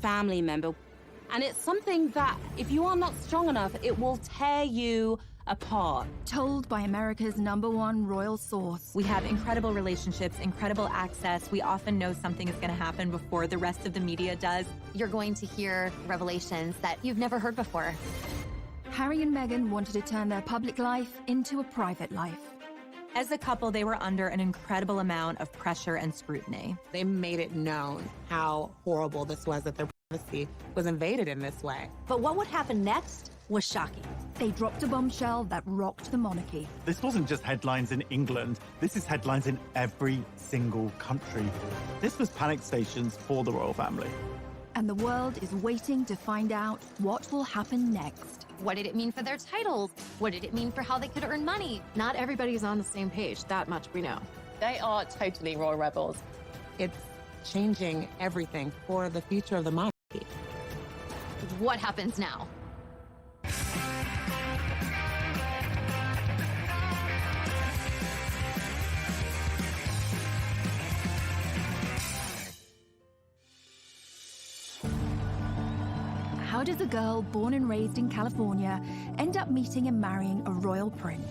family member. And it's something that, if you are not strong enough, it will tear you apart. Told by America's #1 royal source. We have incredible relationships, incredible access. We often know something is going to happen before the rest of the media does. You're going to hear revelations that you've never heard before. Harry and Meghan wanted to turn their public life into a private life. As a couple, they were under an incredible amount of pressure and scrutiny. They made it known how horrible this was, that their privacy was invaded in this way. But what would happen next was shocking. They dropped a bombshell that rocked the monarchy. This wasn't just headlines in England. This is headlines in every single country. This was panic stations for the royal family. And the world is waiting to find out what will happen next. What did it mean for their titles? What did it mean for how they could earn money? Not everybody's on the same page, that much we know. They are totally royal rebels. It's changing everything for the future of the monarchy. What happens now? How does a girl born and raised in California end up meeting and marrying a royal prince?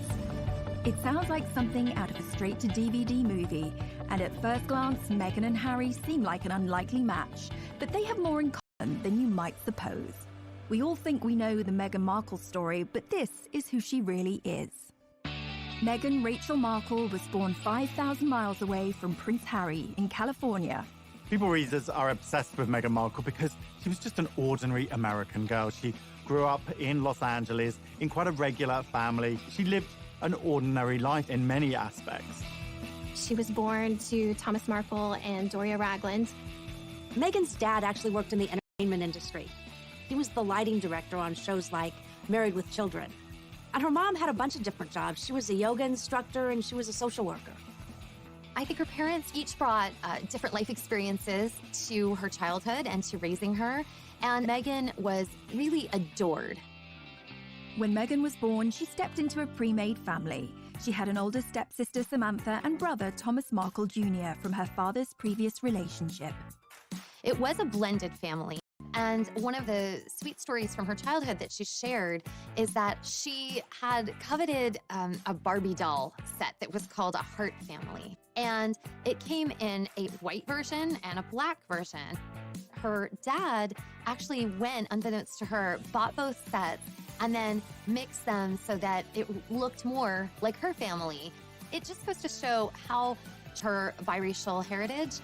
It sounds like something out of a straight-to-DVD movie, and at first glance, Meghan and Harry seem like an unlikely match, but they have more in common than you might suppose. We all think we know the Meghan Markle story, but this is who she really is. Meghan Rachel Markle was born 5,000 miles away from Prince Harry in California. People readers are obsessed with Meghan Markle because she was just an ordinary American girl. She grew up in Los Angeles in quite a regular family. She lived an ordinary life in many aspects. She was born to Thomas Markle and Doria Ragland. Meghan's dad actually worked in the entertainment industry. He was the lighting director on shows like Married with Children. And her mom had a bunch of different jobs. She was a yoga instructor and she was a social worker. I think her parents each brought different life experiences to her childhood and to raising her, and Meghan was really adored. When Meghan was born, she stepped into a pre-made family. She had an older stepsister, Samantha, and brother, Thomas Markle Jr., from her father's previous relationship. It was a blended family. And one of the sweet stories from her childhood that she shared is that she had coveted a Barbie doll set that was called a Heart Family. And it came in a white version and a black version. Her dad actually went, unbeknownst to her, bought both sets and then mixed them so that it looked more like her family. It just goes to show how her biracial heritage.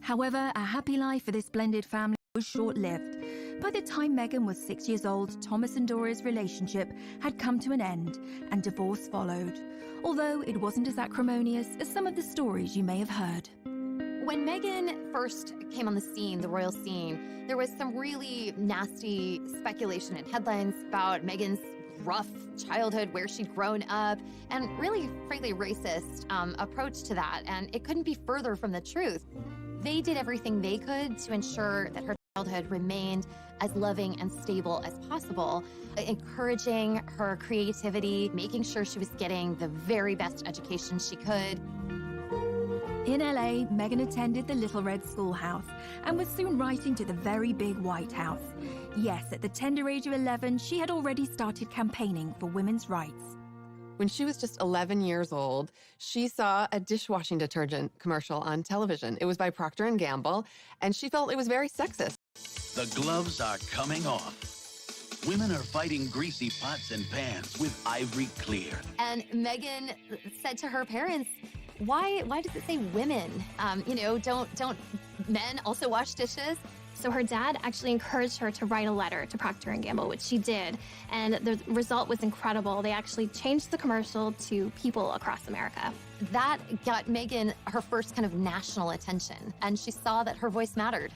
However, a happy life for this blended family was short-lived. By the time Meghan was 6 years old, Thomas and Doria's relationship had come to an end, and divorce followed, although it wasn't as acrimonious as some of the stories you may have heard. When Meghan first came on the scene, the royal scene, there was some really nasty speculation and headlines about Meghan's rough childhood, where she'd grown up, and really, frankly, racist approach to that, and it couldn't be further from the truth. They did everything they could to ensure that her childhood remained as loving and stable as possible, encouraging her creativity, making sure she was getting the very best education she could. In LA, Meghan attended the Little Red Schoolhouse and was soon writing to the very big White House. Yes, at the tender age of 11, she had already started campaigning for women's rights. When she was just 11 years old, she saw a dishwashing detergent commercial on television. It was by Procter & Gamble, and she felt it was very sexist. The gloves are coming off. Women are fighting greasy pots and pans with Ivory Clear. And Meghan said to her parents, why does it say women? Don't men also wash dishes? So her dad actually encouraged her to write a letter to Procter & Gamble, which she did. And the result was incredible. They actually changed the commercial to people across America. That got Meghan her first kind of national attention. And she saw that her voice mattered.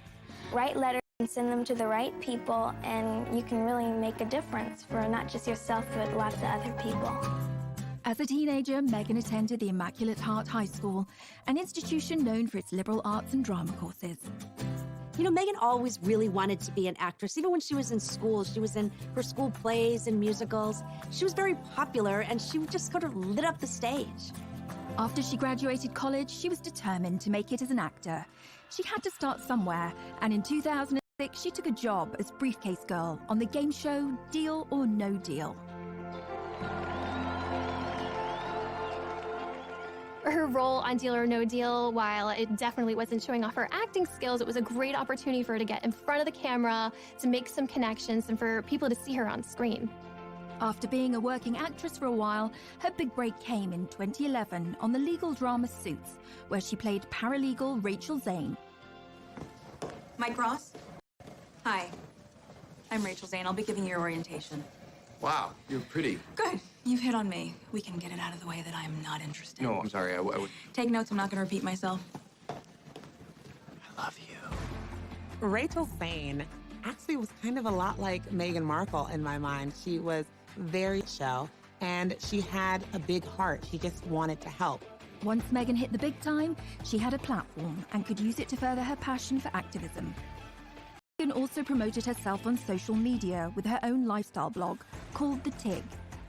Write letters and send them to the right people, and you can really make a difference for not just yourself, but lots of other people. As a teenager, Meghan attended the Immaculate Heart High School, an institution known for its liberal arts and drama courses. You know, Meghan always really wanted to be an actress. Even when she was in school, she was in her school plays and musicals. She was very popular, and she just sort of lit up the stage. After she graduated college, she was determined to make it as an actor. She had to start somewhere, and in 2006, she took a job as briefcase girl on the game show Deal or No Deal. Her role on Deal or No Deal, while it definitely wasn't showing off her acting skills, it was a great opportunity for her to get in front of the camera, to make some connections, and for people to see her on screen. After being a working actress for a while, her big break came in 2011 on the legal drama Suits, where she played paralegal Rachel Zane. Mike Ross? Hi, I'm Rachel Zane. I'll be giving you your orientation. Wow, you're pretty. Good. You've hit on me. We can get it out of the way that I'm not interested. No, I'm sorry. I would... Take notes. I'm not going to repeat myself. I love you. Rachel Zane actually was kind of a lot like Meghan Markle in my mind. She was very chill, and she had a big heart. She just wanted to help. Once Meghan hit the big time, she had a platform and could use it to further her passion for activism. Meghan also promoted herself on social media with her own lifestyle blog called The Tig.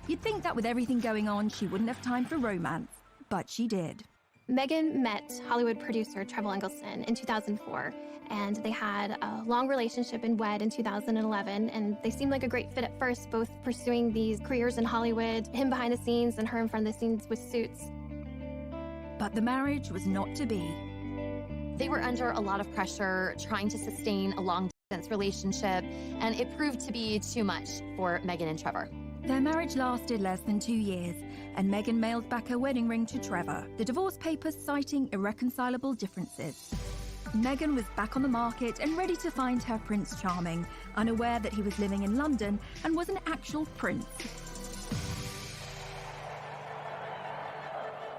You'd think that with everything going on, she wouldn't have time for romance, but she did. Meghan met Hollywood producer Trevor Engelson in 2004, and they had a long relationship and wed in 2011, and they seemed like a great fit at first, both pursuing these careers in Hollywood, him behind the scenes and her in front of the scenes with Suits. But the marriage was not to be. They were under a lot of pressure trying to sustain a long-distance relationship, and it proved to be too much for Meghan and Trevor. Their marriage lasted less than 2 years, and Meghan mailed back her wedding ring to Trevor, the divorce papers citing irreconcilable differences. Meghan was back on the market and ready to find her Prince Charming, unaware that he was living in London and was an actual prince.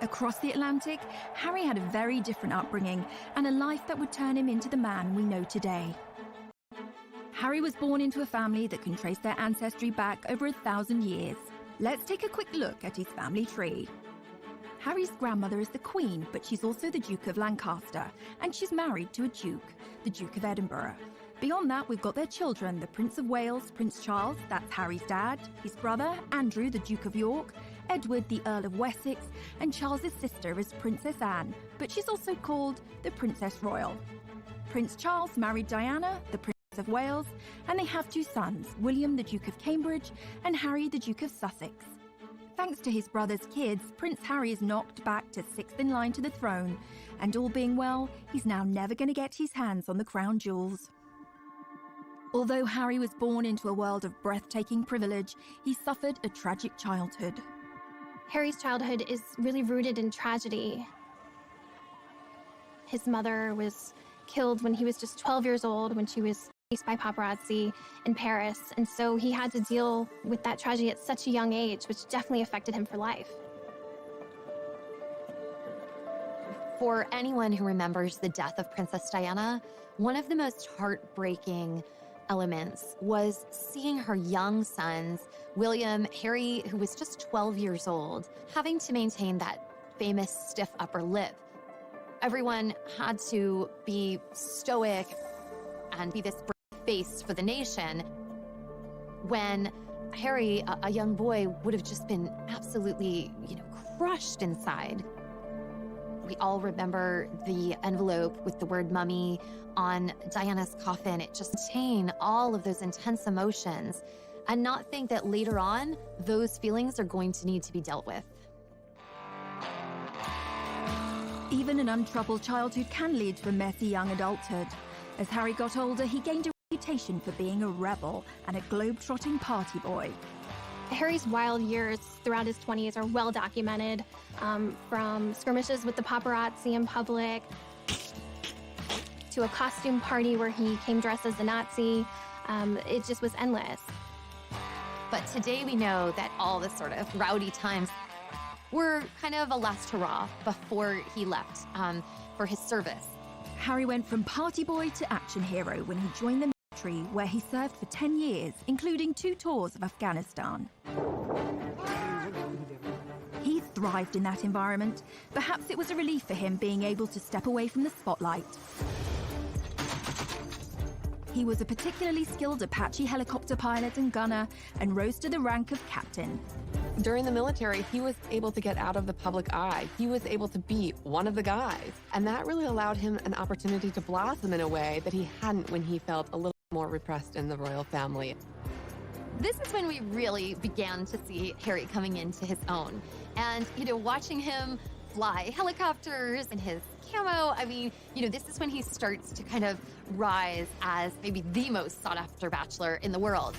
Across the Atlantic, Harry had a very different upbringing and a life that would turn him into the man we know today. Harry was born into a family that can trace their ancestry back over 1,000 years. Let's take a quick look at his family tree. Harry's grandmother is the Queen, but she's also the Duke of Lancaster, and she's married to a Duke, the Duke of Edinburgh. Beyond that, we've got their children, the Prince of Wales, Prince Charles, that's Harry's dad, his brother, Andrew, the Duke of York, Edward, the Earl of Wessex, and Charles's sister is Princess Anne, but she's also called the Princess Royal. Prince Charles married Diana, the Princess of Wales, and they have 2 sons, William, the Duke of Cambridge, and Harry, the Duke of Sussex. Thanks to his brother's kids, Prince Harry is knocked back to 6th in line to the throne, and all being well, he's now never going to get his hands on the crown jewels. Although Harry was born into a world of breathtaking privilege, he suffered a tragic childhood. Harry's childhood is really rooted in tragedy. His mother was killed when he was just 12 years old, when she was chased by paparazzi in Paris, and so he had to deal with that tragedy at such a young age, which definitely affected him for life. For anyone who remembers the death of Princess Diana, one of the most heartbreaking elements was seeing her young sons, William, Harry, who was just 12 years old, having to maintain that famous stiff upper lip. Everyone had to be stoic and be this brave face for the nation, when Harry, a young boy, would have just been absolutely, crushed inside. We all remember the envelope with the word mummy on Diana's coffin. It just contained all of those intense emotions, and not think that later on, those feelings are going to need to be dealt with. Even an untroubled childhood can lead to a messy young adulthood. As Harry got older, he gained a reputation for being a rebel and a globe-trotting party boy. Harry's wild years throughout his 20s are well documented, from skirmishes with the paparazzi in public, to a costume party where he came dressed as a Nazi. It just was endless. But today we know that all the sort of rowdy times were kind of a last hurrah before he left for his service. Harry went from party boy to action hero when he joined the military, where he served for 10 years, including 2 tours of Afghanistan. He thrived in that environment. Perhaps it was a relief for him being able to step away from the spotlight. He was a particularly skilled Apache helicopter pilot and gunner, and rose to the rank of captain. During the military, he was able to get out of the public eye. He was able to be one of the guys. And that really allowed him an opportunity to blossom in a way that he hadn't when he felt a little more repressed in the royal family. This is when we really began to see Harry coming into his own. And, watching him fly helicopters and his camo, this is when he starts to kind of rise as maybe the most sought-after bachelor in the world.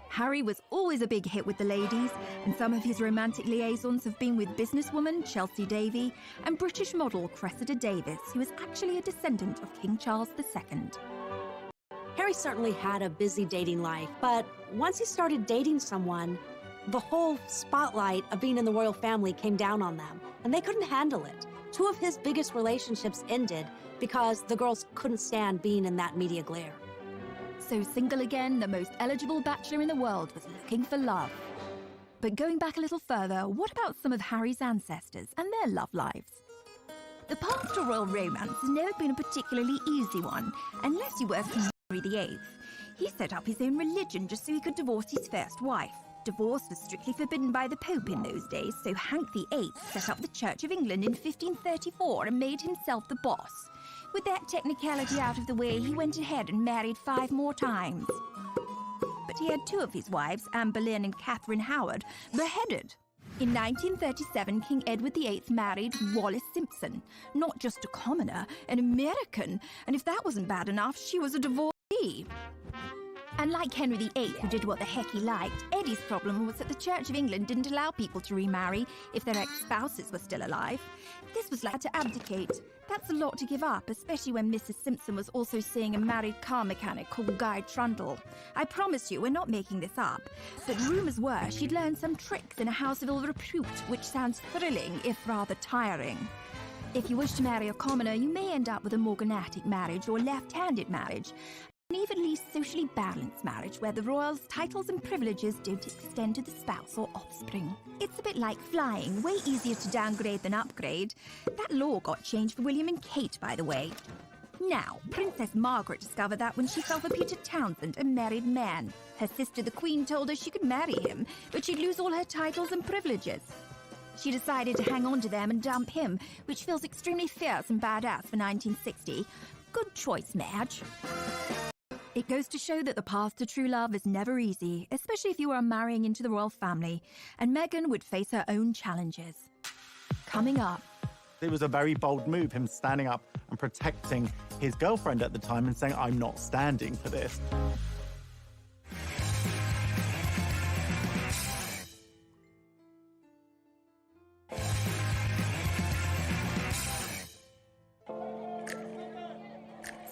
Harry was always a big hit with the ladies, and some of his romantic liaisons have been with businesswoman Chelsea Davy and British model Cressida Davis, who is actually a descendant of King Charles II. Harry certainly had a busy dating life, but once he started dating someone, the whole spotlight of being in the royal family came down on them, and they couldn't handle it. 2 of his biggest relationships ended because the girls couldn't stand being in that media glare. So single again, the most eligible bachelor in the world was looking for love. But going back a little further, what about some of Harry's ancestors and their love lives? The path to royal romance has never been a particularly easy one, unless you were King Henry VIII. He set up his own religion just so he could divorce his first wife. Divorce was strictly forbidden by the Pope in those days, so Hank VIII set up the Church of England in 1534 and made himself the boss. With that technicality out of the way, he went ahead and married 5 more times. But he had 2 of his wives, Anne Boleyn and Catherine Howard, beheaded. In 1937, King Edward VIII married Wallis Simpson, not just a commoner, an American, and if that wasn't bad enough, she was a divorcee. And like Henry VIII, who did what the heck he liked, Eddie's problem was that the Church of England didn't allow people to remarry if their ex-spouses were still alive. This was like to abdicate. That's a lot to give up, especially when Mrs. Simpson was also seeing a married car mechanic called Guy Trundle. I promise you, we're not making this up. But rumours were she'd learned some tricks in a house of ill repute, which sounds thrilling, if rather tiring. If you wish to marry a commoner, you may end up with a morganatic marriage or left-handed marriage. An evenly socially balanced marriage where the royals' titles and privileges don't extend to the spouse or offspring. It's a bit like flying, way easier to downgrade than upgrade. That law got changed for William and Kate, by the way. Now, Princess Margaret discovered that when she fell for Peter Townsend, a married man. Her sister, the Queen, told her she could marry him, but she'd lose all her titles and privileges. She decided to hang on to them and dump him, which feels extremely fierce and badass for 1960. Good choice, Madge. It goes to show that the path to true love is never easy, especially if you are marrying into the royal family, and Meghan would face her own challenges. Coming up. It was a very bold move, him standing up and protecting his girlfriend at the time and saying, I'm not standing for this.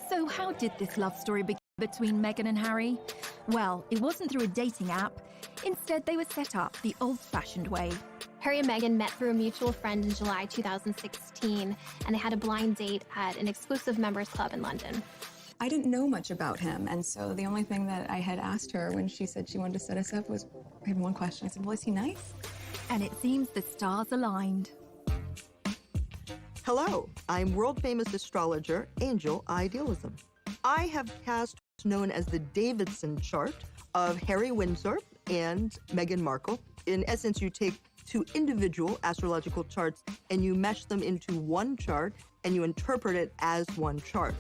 So how did this love story begin between Meghan and Harry? Well, it wasn't through a dating app. Instead, they were set up the old-fashioned way. Harry and Meghan met through a mutual friend in July 2016, and they had a blind date at an exclusive members club in London. I didn't know much about him, and so the only thing that I had asked her when she said she wanted to set us up was, I had one question. I said, well, is he nice? And it seems the stars aligned. Hello, I'm world-famous astrologer Angel Idealism. I have cast what's known as the Davidson chart of Harry Windsor and Meghan Markle. In essence, you take 2 individual astrological charts and you mesh them into one chart and you interpret it as one chart.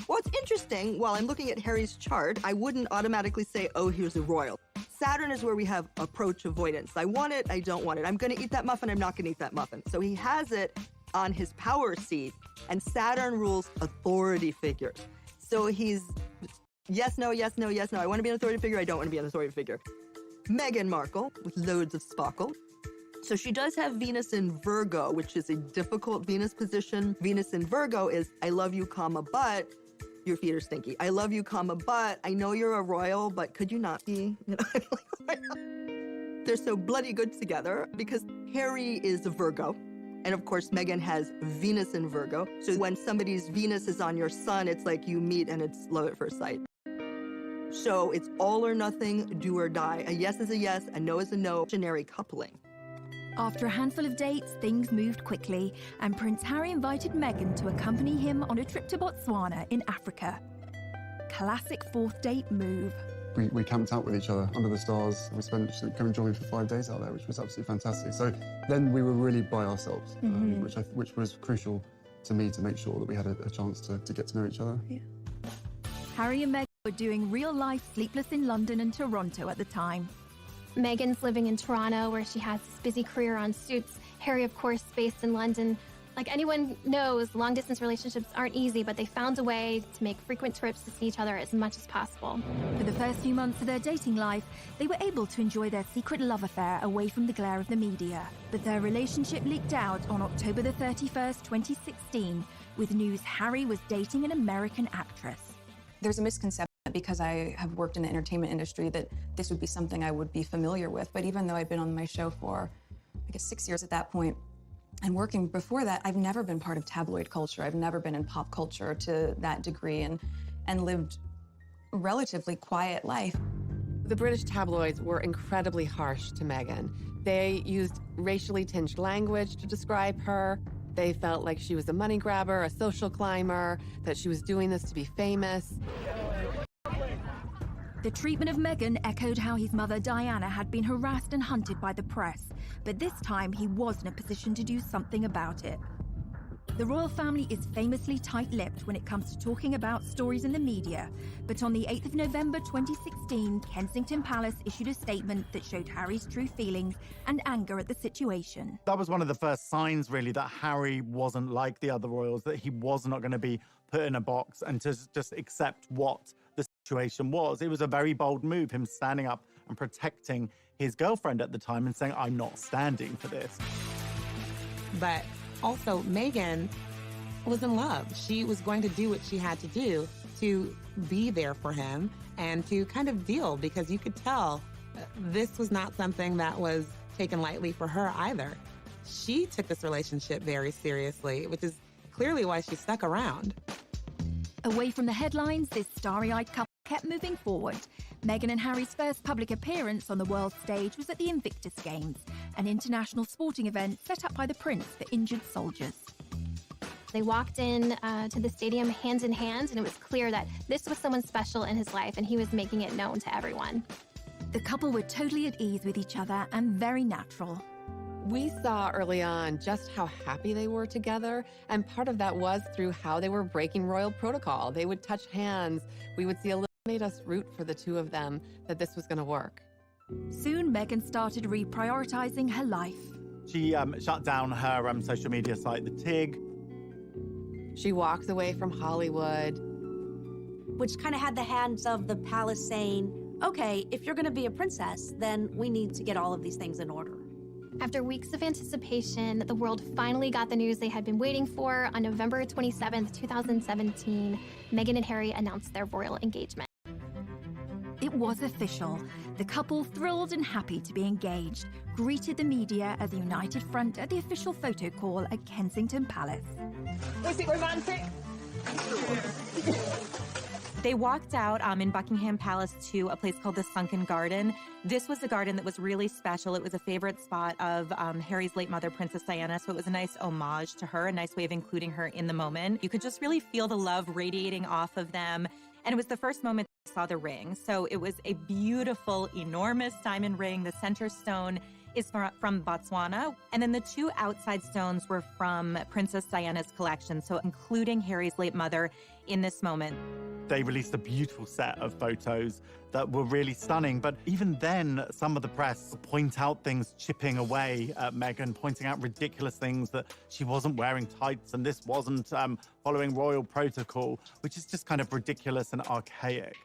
What's interesting, while I'm looking at Harry's chart, I wouldn't automatically say, oh, here's a royal. Saturn is where we have approach avoidance. I want it, I don't want it. I'm gonna eat that muffin, I'm not gonna eat that muffin. So he has it on his power seat, and Saturn rules authority figures. So he's yes, no, yes, no, yes, no. I want to be an authority figure, I don't want to be an authority figure. Meghan Markle, with loads of sparkle. So she does have Venus in Virgo, which is a difficult Venus position. Venus in Virgo is, I love you, comma, but your feet are stinky. I love you, comma, but I know you're a royal, but could you not be? You know? They're so bloody good together because Harry is a Virgo. And of course, Meghan has Venus in Virgo. So when somebody's Venus is on your sun, it's like you meet and it's love at first sight. So it's all or nothing, do or die. A yes is a yes, a no is a no, generic coupling. After a handful of dates, things moved quickly, and Prince Harry invited Meghan to accompany him on a trip to Botswana in Africa. Classic 4th date move. We camped out with each other under the stars. We spent going jogging for 5 days out there, which was absolutely fantastic. So then we were really by ourselves, which was crucial to me to make sure that we had a chance to get to know each other. Yeah. Harry and Meghan were doing real-life Sleepless in London and Toronto at the time. Meghan's living in Toronto, where she has this busy career on Suits. Harry, of course, based in London. Like anyone knows, long-distance relationships aren't easy, but they found a way to make frequent trips to see each other as much as possible. For the first few months of their dating life, they were able to enjoy their secret love affair away from the glare of the media. But their relationship leaked out on October the 31st, 2016, with news Harry was dating an American actress. There's a misconception because I have worked in the entertainment industry that this would be something I would be familiar with. But even though I'd been on my show for, I guess, 6 years at that point, and working before that, I've never been part of tabloid culture. I've never been in pop culture to that degree and lived a relatively quiet life. The British tabloids were incredibly harsh to Meghan. They used racially tinged language to describe her. They felt like she was a money grabber, a social climber, that she was doing this to be famous. The treatment of Meghan echoed how his mother Diana had been harassed and hunted by the press, but this time he was in a position to do something about it. The royal family is famously tight-lipped when it comes to talking about stories in the media, but on the 8th of November 2016, Kensington Palace issued a statement that showed Harry's true feelings and anger at the situation. That was one of the first signs, really, that Harry wasn't like the other royals, that he was not going to be put in a box and to just accept what the situation was. It was a very bold move, him standing up and protecting his girlfriend at the time and saying, I'm not standing for this. But also, Meghan was in love. She was going to do what she had to do to be there for him and to kind of deal, because you could tell this was not something that was taken lightly for her either. She took this relationship very seriously, which is clearly why she stuck around. Away from the headlines, this starry-eyed couple kept moving forward. Meghan and Harry's first public appearance on the world stage was at the Invictus Games, an international sporting event set up by the Prince for injured soldiers. They walked in to the stadium hand in hand, and it was clear that this was someone special in his life, and he was making it known to everyone. The couple were totally at ease with each other and very natural. We saw early on just how happy they were together, and part of that was through how they were breaking royal protocol. They would touch hands. We would see a little, made us root for the two of them, that this was going to work. Soon, Meghan started reprioritizing her life. She shut down her social media site, The Tig. She walked away from Hollywood. Which kind of had the hands of the palace saying, okay, if you're going to be a princess, then we need to get all of these things in order. After weeks of anticipation, the world finally got the news they had been waiting for. On November 27th, 2017, Meghan and Harry announced their royal engagement. It was official. The couple, thrilled and happy to be engaged, greeted the media as a united front at the official photo call at Kensington Palace. Was it romantic? They walked out in Buckingham Palace to a place called the Sunken Garden. This was a garden that was really special. It was a favorite spot of Harry's late mother, Princess Diana, so it was a nice homage to her, a nice way of including her in the moment. You could just really feel the love radiating off of them. And it was the first moment they saw the ring. So it was a beautiful, enormous diamond ring. The center stone is from Botswana. And then the two outside stones were from Princess Diana's collection, so including Harry's late mother in this moment. They released a beautiful set of photos that were really stunning. But even then, some of the press point out things chipping away at Meghan, pointing out ridiculous things, that she wasn't wearing tights and this wasn't following royal protocol, which is just kind of ridiculous and archaic.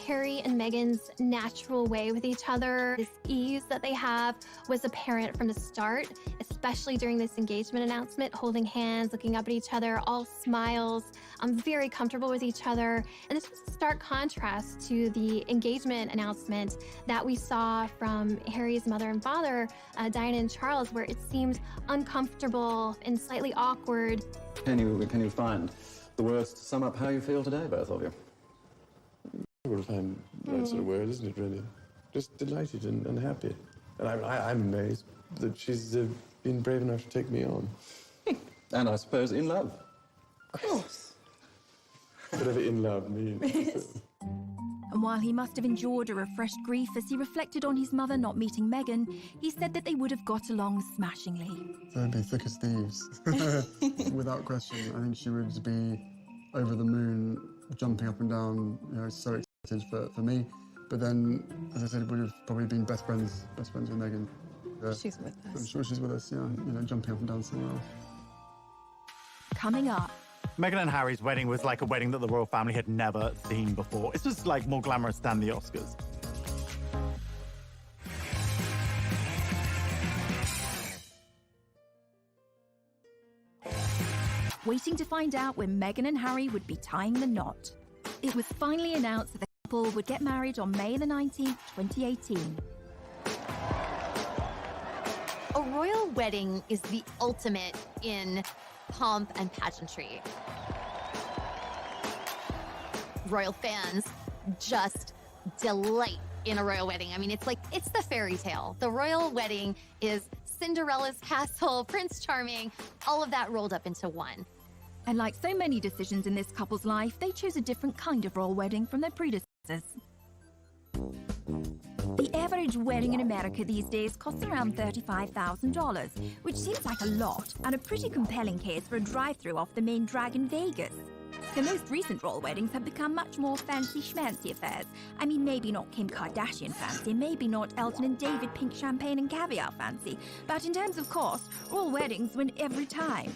Harry and Meghan's natural way with each other, this ease that they have, was apparent from the start, especially during this engagement announcement, holding hands, looking up at each other, all smiles, very comfortable with each other. And this was a stark contrast to the engagement announcement that we saw from Harry's mother and father, Diana and Charles, where it seemed uncomfortable and slightly awkward. Can you find the words to sum up how you feel today, both of you? Difficult to find that sort of word, isn't it, really? Just delighted and happy. And I'm amazed that she's been brave enough to take me on. And I suppose in love. Of course. Whatever in love means. And while he must have endured a refreshed grief as he reflected on his mother not meeting Meghan, he said that they would have got along smashingly. They'd be thick as thieves, without question. I think she would be over the moon, jumping up and down, so excited for me. But then, as I said, would have probably been best friends with Meghan. She's with us. I'm sure she's with us, jumping up and down somewhere else. Coming up. Meghan and Harry's wedding was like a wedding that the royal family had never seen before. It's just like more glamorous than the Oscars. Waiting to find out when Meghan and Harry would be tying the knot. It was finally announced that the couple would get married on May the 19th, 2018. A royal wedding is the ultimate in pomp and pageantry. Royal fans just delight in a royal wedding. I mean, it's the fairy tale. The royal wedding is Cinderella's castle, Prince Charming, all of that rolled up into one. And like so many decisions in this couple's life, they chose a different kind of royal wedding from their predecessors. The average wedding in America these days costs around $35,000, which seems like a lot, and a pretty compelling case for a drive-through off the main drag in Vegas. The most recent royal weddings have become much more fancy schmancy affairs. I mean, maybe not Kim Kardashian fancy, maybe not Elton and David pink champagne and caviar fancy, but in terms of cost, royal weddings win every time.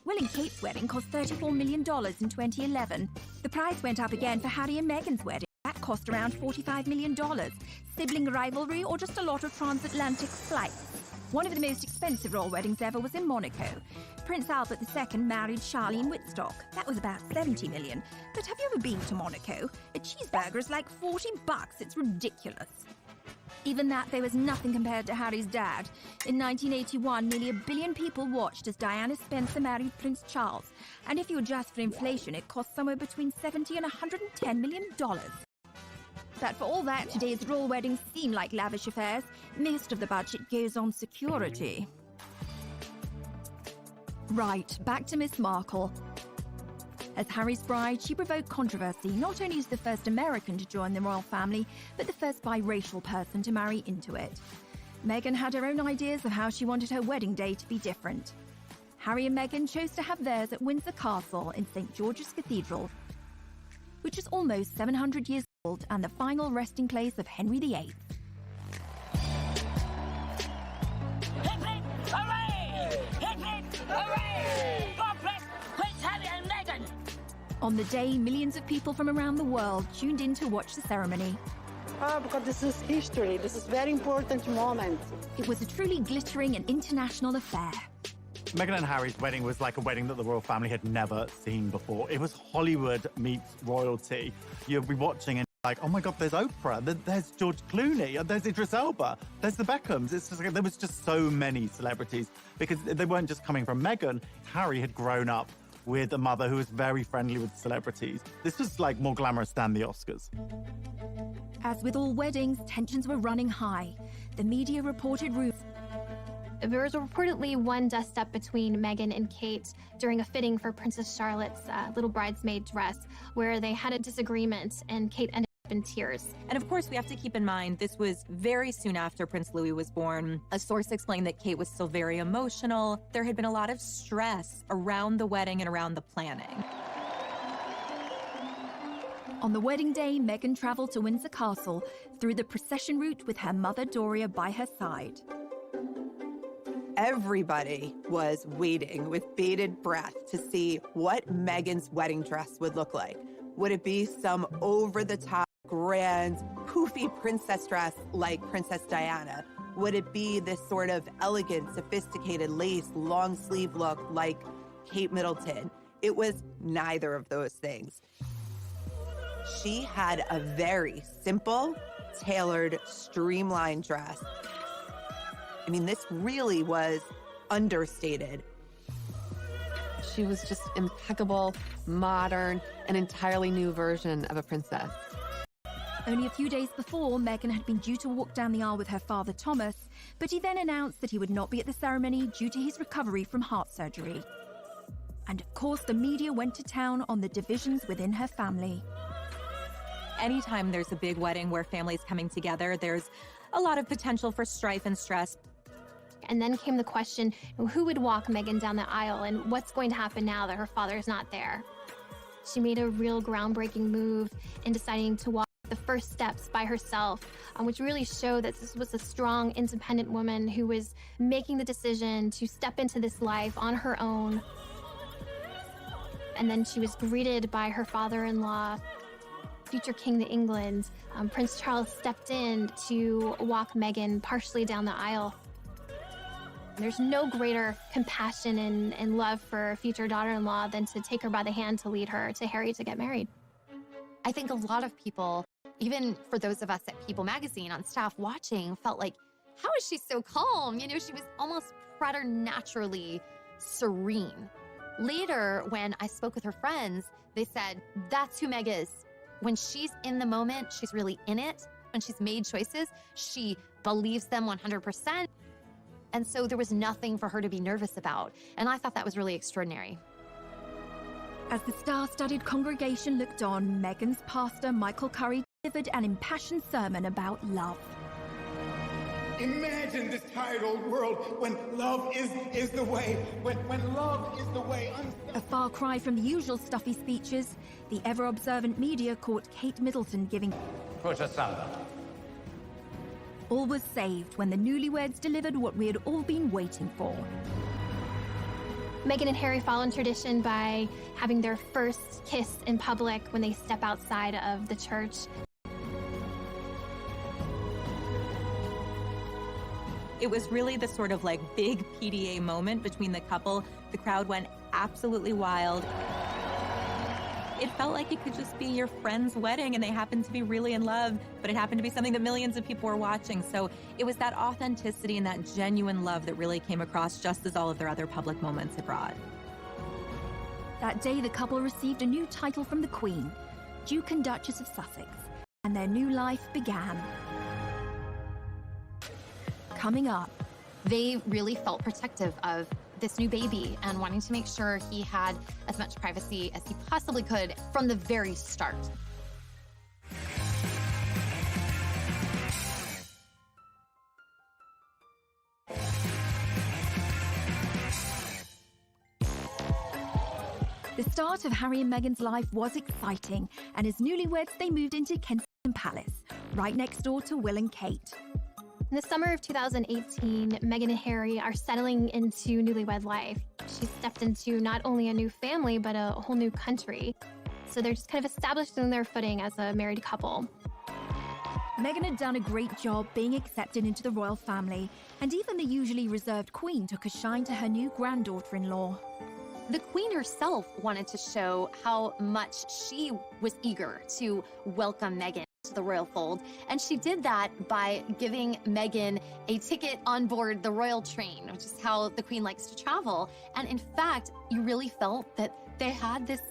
Will and Kate's wedding cost $34 million in 2011. The price went up again for Harry and Meghan's wedding. That cost around $45 million. Sibling rivalry or just a lot of transatlantic flights? One of the most expensive royal weddings ever was in Monaco. Prince Albert II married Charlene Whitstock. That was about $70 million. But have you ever been to Monaco? A cheeseburger is like $40. It's ridiculous. Even that, there was nothing compared to Harry's dad. In 1981, nearly 1 billion people watched as Diana Spencer married Prince Charles. And if you adjust for inflation, it cost somewhere between $70 and $110 million. But for all that, today's royal weddings seem like lavish affairs. Most of the budget goes on security. Right, back to Miss Markle. As Harry's bride, she provoked controversy, not only as the first American to join the royal family, but the first biracial person to marry into it. Meghan had her own ideas of how she wanted her wedding day to be different. Harry and Meghan chose to have theirs at Windsor Castle in St. George's Cathedral, which is almost 700 years old and the final resting place of Henry VIII. Hooray! Hooray! God bless Prince Harry and Meghan! On the day, millions of people from around the world tuned in to watch the ceremony. Because this is history. This is a very important moment. It was a truly glittering and international affair. Meghan and Harry's wedding was like a wedding that the royal family had never seen before. It was Hollywood meets royalty. You'll be watching and like, oh my God, there's Oprah, there's George Clooney, there's Idris Elba, there's the Beckhams. It's just like, there was just so many celebrities because they weren't just coming from Meghan. Harry had grown up with a mother who was very friendly with celebrities. This was like more glamorous than the Oscars. As with all weddings, tensions were running high. The media reported rumors. There was reportedly one dust-up between Meghan and Kate during a fitting for Princess Charlotte's little bridesmaid dress, where they had a disagreement and Kate ended up in tears. And of course, we have to keep in mind, this was very soon after Prince Louis was born. A source explained that Kate was still very emotional. There had been a lot of stress around the wedding and around the planning. On the wedding day, Meghan traveled to Windsor Castle through the procession route with her mother Doria by her side. Everybody was waiting with bated breath to see what Meghan's wedding dress would look like. Would it be some over-the-top, grand, poofy princess dress like Princess Diana? Would it be this sort of elegant, sophisticated lace, long sleeve look like Kate Middleton? It was neither of those things. She had a very simple, tailored, streamlined dress. I mean, this really was understated. She was just impeccable, modern, an entirely new version of a princess. Only a few days before, Meghan had been due to walk down the aisle with her father Thomas, but he then announced that he would not be at the ceremony due to his recovery from heart surgery. And of course, the media went to town on the divisions within her family. anytime there's a big wedding where families coming together, there's a lot of potential for strife and stress. And then came the question, who would walk Meghan down the aisle and what's going to happen now that her father's not there? She made a real groundbreaking move in deciding to walk the first steps by herself, which really showed that this was a strong, independent woman who was making the decision to step into this life on her own. And then she was greeted by her father-in-law, future King of England. Prince Charles stepped in to walk Meghan partially down the aisle. There's no greater compassion and love for a future daughter-in-law than to take her by the hand to lead her to Harry to get married. I think a lot of people, even for those of us at People Magazine on staff watching, felt like, how is she so calm? You know, she was almost preternaturally serene. Later, when I spoke with her friends, they said, that's who Meg is. When she's in the moment, she's really in it. When she's made choices, she believes them 100%. And so there was nothing for her to be nervous about. And I thought that was really extraordinary. As the star-studded congregation looked on, Meghan's pastor, Michael Curry, delivered an impassioned sermon about love. Imagine this tired old world when love is the way, when love is the way. A far cry from the usual stuffy speeches, the ever-observant media caught Kate Middleton giving Push asunder. All was saved when the newlyweds delivered what we had all been waiting for. Meghan and Harry follow in tradition by having their first kiss in public when they step outside of the church. It was really the sort of like big PDA moment between the couple. The crowd went absolutely wild. It felt like it could just be your friend's wedding and they happened to be really in love, but it happened to be something that millions of people were watching. So it was that authenticity and that genuine love that really came across, just as all of their other public moments had brought. That day, the couple received a new title from the Queen, Duke and Duchess of Sussex, and their new life began. Coming up, they really felt protective of this new baby and wanting to make sure he had as much privacy as he possibly could from the very start. The start of Harry and Meghan's life was exciting, and as newlyweds, they moved into Kensington Palace, right next door to Will and Kate. In the summer of 2018, Meghan and Harry are settling into newlywed life. She's stepped into not only a new family, but a whole new country. So they're just kind of establishing their footing as a married couple. Meghan had done a great job being accepted into the royal family, and even the usually reserved Queen took a shine to her new granddaughter-in-law. The Queen herself wanted to show how much she was eager to welcome Meghan to the royal fold, and she did that by giving Meghan a ticket on board the royal train, which is how the Queen likes to travel. And in fact, you really felt that they had this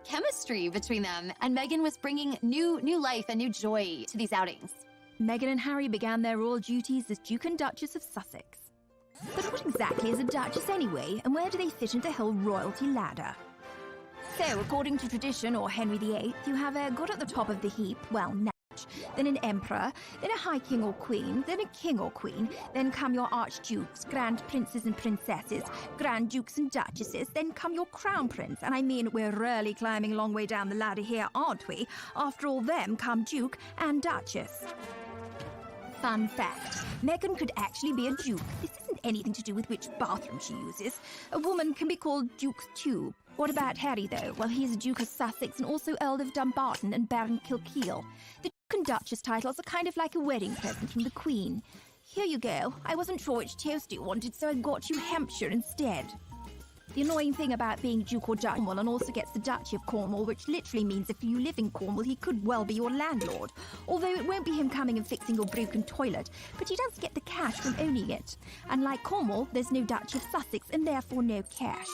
chemistry between them, and Meghan was bringing new life and new joy to these outings. Meghan and Harry began their royal duties as Duke and Duchess of Sussex. But what exactly is a duchess anyway, and where do they fit into the whole royalty ladder? So, according to tradition, or Henry VIII, you have a god at the top of the heap, well, Natch, then an emperor, then a high king or queen, then a king or queen, then come your archdukes, grand princes and princesses, grand dukes and duchesses, then come your crown prince, and I mean, we're really climbing a long way down the ladder here, aren't we? After all them come duke and duchess. Fun fact, Meghan could actually be a duke. This isn't anything to do with which bathroom she uses. A woman can be called Duke's too. What about Harry, though? Well, he's a Duke of Sussex and also Earl of Dumbarton and Baron Kilkeel. The Duke and Duchess titles are kind of like a wedding present from the Queen. Here you go. I wasn't sure which toast you wanted, so I got you Hampshire instead. The annoying thing about being Duke or Duchess, Cornwall and also gets the Duchy of Cornwall, which literally means if you live in Cornwall, he could well be your landlord. Although it won't be him coming and fixing your broken toilet, but he does get the cash from owning it. Unlike Cornwall, there's no Duchy of Sussex and therefore no cash.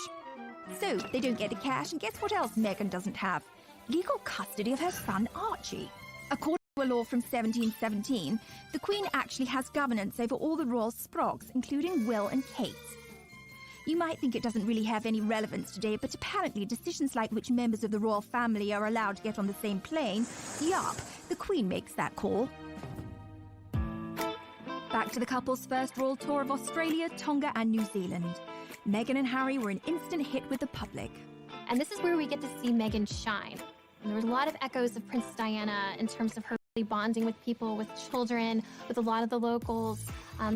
So, they don't get the cash, and guess what else Meghan doesn't have? Legal custody of her son Archie. According to a law from 1717, the Queen actually has governance over all the royal sprogs, including Will and Kate. You might think it doesn't really have any relevance today, but apparently decisions like which members of the royal family are allowed to get on the same plane, yup, the Queen makes that call. Back to the couple's first royal tour of Australia, Tonga and New Zealand. Meghan and Harry were an instant hit with the public. And this is where we get to see Meghan shine. And there were a lot of echoes of Princess Diana in terms of her really bonding with people, with children, with a lot of the locals,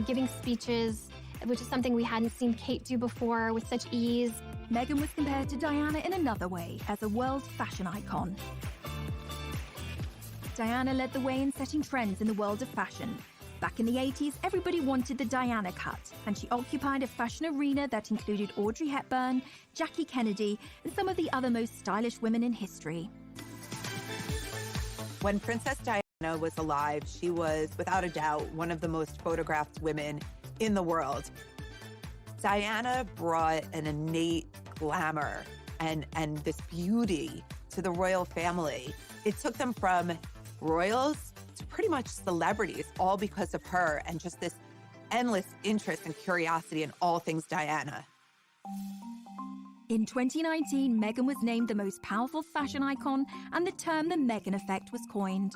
giving speeches, which is something we hadn't seen Kate do before with such ease. Meghan was compared to Diana in another way, as a world fashion icon. Diana led the way in setting trends in the world of fashion. Back in the 80s, everybody wanted the Diana cut, and she occupied a fashion arena that included Audrey Hepburn, Jackie Kennedy, and some of the other most stylish women in history. When Princess Diana was alive, she was, without a doubt, one of the most photographed women in the world. Diana brought an innate glamour and this beauty to the royal family. It took them from royals to pretty much celebrities, all because of her and just this endless interest and curiosity in all things Diana. In 2019, Meghan was named the most powerful fashion icon, and the term the Meghan effect was coined.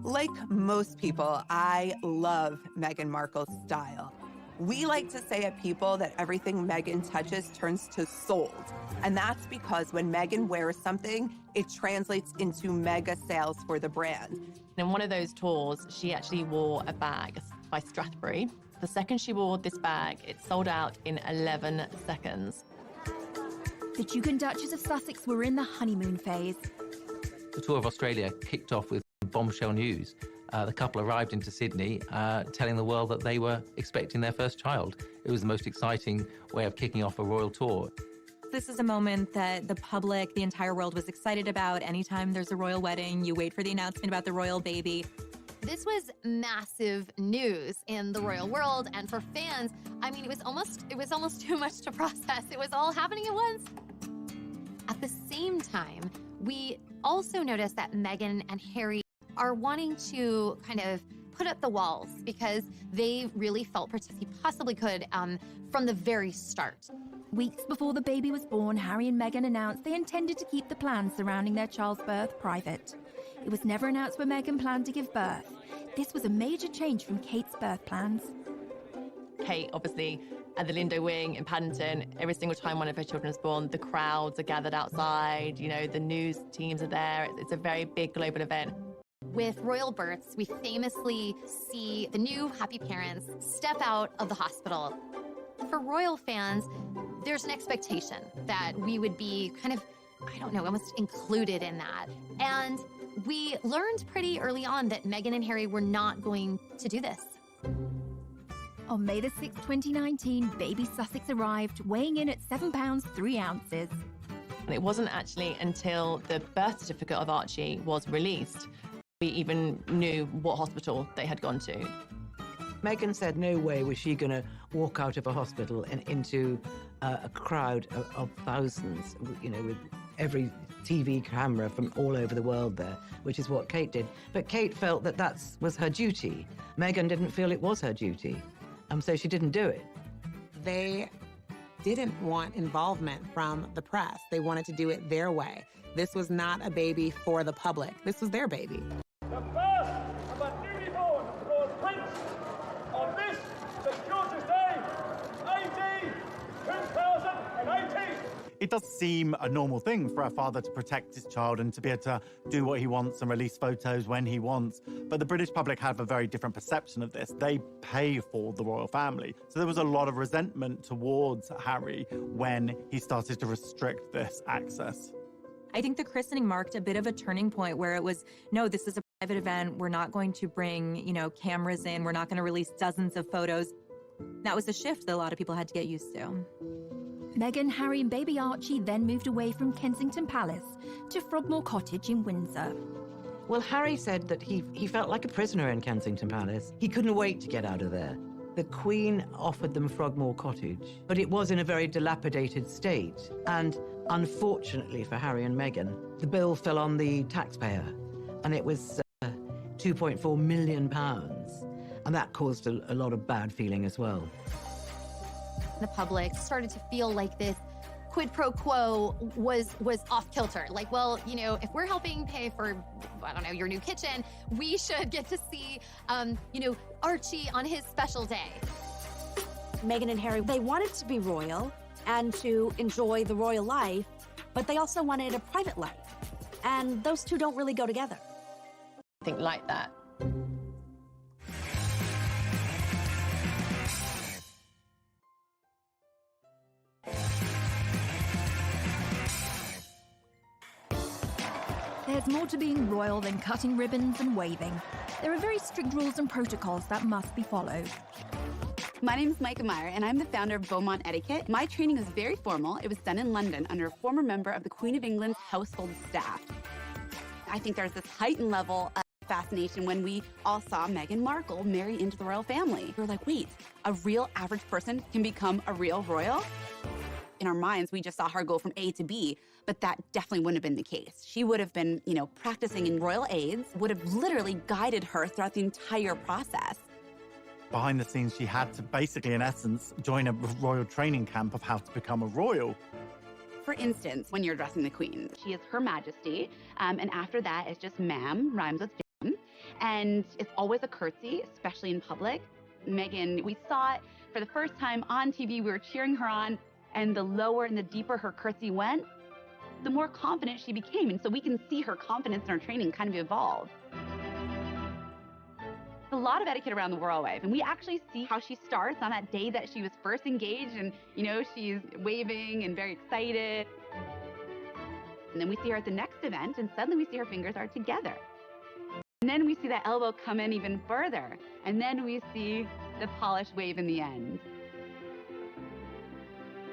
Like most people, I love Meghan Markle's style. We like to say at People that everything Meghan touches turns to sold. And that's because when Meghan wears something, it translates into mega sales for the brand. In one of those tours, she actually wore a bag by Strathbury. The second she wore this bag, it sold out in 11 seconds. The Duke and Duchess of Sussex were in the honeymoon phase. The tour of Australia kicked off with bombshell news. The couple arrived into Sydney telling the world that they were expecting their first child. It was the most exciting way of kicking off a royal tour. This is a moment that the public, the entire world was excited about. Anytime there's a royal wedding, you wait for the announcement about the royal baby. This was massive news in the royal world, and for fans, I mean, it was almost too much to process. It was all happening at once. At the same time, we also noticed that Meghan and Harry are wanting to kind of put up the walls because they really felt he possibly could from the very start. Weeks before the baby was born, Harry and Meghan announced they intended to keep the plans surrounding their child's birth private. It was never announced where Meghan planned to give birth. This was a major change from Kate's birth plans. Kate, obviously, at the Lindo Wing in Paddington, every single time one of her children is born, the crowds are gathered outside, you know, the news teams are there. It's a very big global event. With royal births, we famously see the new happy parents step out of the hospital. For royal fans, there's an expectation that we would be kind of, I don't know, almost included in that. And we learned pretty early on that Meghan and Harry were not going to do this. On May the 6th, 2019, baby Sussex arrived, weighing in at 7 pounds 3 ounces. And it wasn't actually until the birth certificate of Archie was released we even knew what hospital they had gone to. Meghan said no way was she going to walk out of a hospital and into a crowd of thousands, you know, with every TV camera from all over the world there, which is what Kate did. But Kate felt that was her duty. Meghan didn't feel it was her duty, so she didn't do it. They didn't want involvement from the press. They wanted to do it their way. This was not a baby for the public. This was their baby. The birth of a newly born royal prince on this, St. George's Day, AD 2018. It does seem a normal thing for a father to protect his child and to be able to do what he wants and release photos when he wants. But the British public have a very different perception of this. They pay for the royal family. So there was a lot of resentment towards Harry when he started to restrict this access. I think the christening marked a bit of a turning point where it was, no, this is a private event. We're not going to bring, you know, cameras in. We're not going to release dozens of photos. That was a shift that a lot of people had to get used to. Meghan, Harry and baby Archie then moved away from Kensington Palace to Frogmore Cottage in Windsor. Well, Harry said that he felt like a prisoner in Kensington Palace. He couldn't wait to get out of there. The Queen offered them Frogmore Cottage, but it was in a very dilapidated state. And unfortunately for Harry and Meghan, the bill fell on the taxpayer, and it was £2.4 million. And that caused a lot of bad feeling as well. The public started to feel like this quid pro quo was off kilter. Like, well, you know, if we're helping pay for, I don't know, your new kitchen, we should get to see, you know, Archie on his special day. Meghan and Harry, they wanted to be royal and to enjoy the royal life, but they also wanted a private life. And those two don't really go together. I think like that. There's more to being royal than cutting ribbons and waving. There are very strict rules and protocols that must be followed. My name is Micah Meyer, and I'm the founder of Beaumont Etiquette. My training is very formal. It was done in London under a former member of the Queen of England's household staff. I think there's this heightened level of fascination when we all saw Meghan Markle marry into the royal family. We were like, wait, a real average person can become a real royal? In our minds, we just saw her go from A to B, but that definitely wouldn't have been the case. She would have been, you know, practicing in royal aids, would have literally guided her throughout the entire process. Behind the scenes, she had to basically, in essence, join a royal training camp of how to become a royal. For instance, when you're addressing the Queen, she is Her Majesty, and after that, it's just ma'am, rhymes with jam, and it's always a curtsy, especially in public. Meghan, we saw it for the first time on TV, we were cheering her on, and the lower and the deeper her curtsy went, the more confident she became. And so we can see her confidence in her training kind of evolve. A lot of etiquette around the royal wife, and we actually see how she starts on that day that she was first engaged, and, you know, she's waving and very excited. And then we see her at the next event, and suddenly we see her fingers are together. And then we see that elbow come in even further, and then we see the polished wave in the end.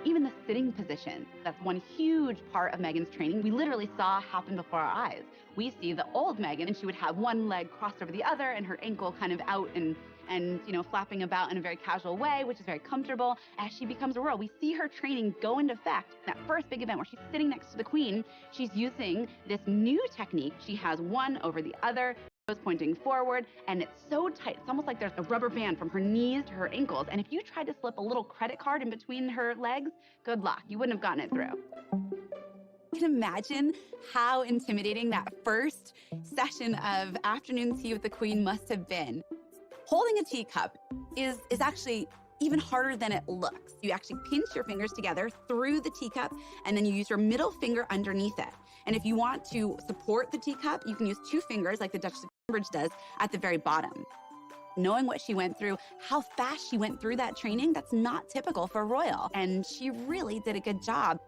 Even the sitting position, that's one huge part of Meghan's training, we literally saw happen before our eyes. We see the old Meghan, and she would have one leg crossed over the other and her ankle kind of out and you know, flapping about in a very casual way, which is very comfortable. As she becomes a royal, we see her training go into effect. That first big event where she's sitting next to the Queen, she's using this new technique. She has one over the other, pointing forward, and it's so tight. It's almost like there's a rubber band from her knees to her ankles. And if you tried to slip a little credit card in between her legs, good luck. You wouldn't have gotten it through. You can imagine how intimidating that first session of afternoon tea with the Queen must have been. Holding a teacup is actually even harder than it looks. You actually pinch your fingers together through the teacup, and then you use your middle finger underneath it. And if you want to support the teacup, you can use two fingers like the Duchess of Cambridge does at the very bottom. Knowing what she went through, how fast she went through that training, that's not typical for a royal. And she really did a good job.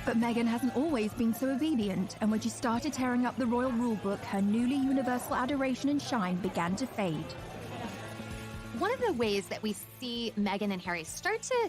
But Meghan hasn't always been so obedient, and when she started tearing up the royal rulebook, her newly universal adoration and shine began to fade. One of the ways that we see Meghan and Harry start to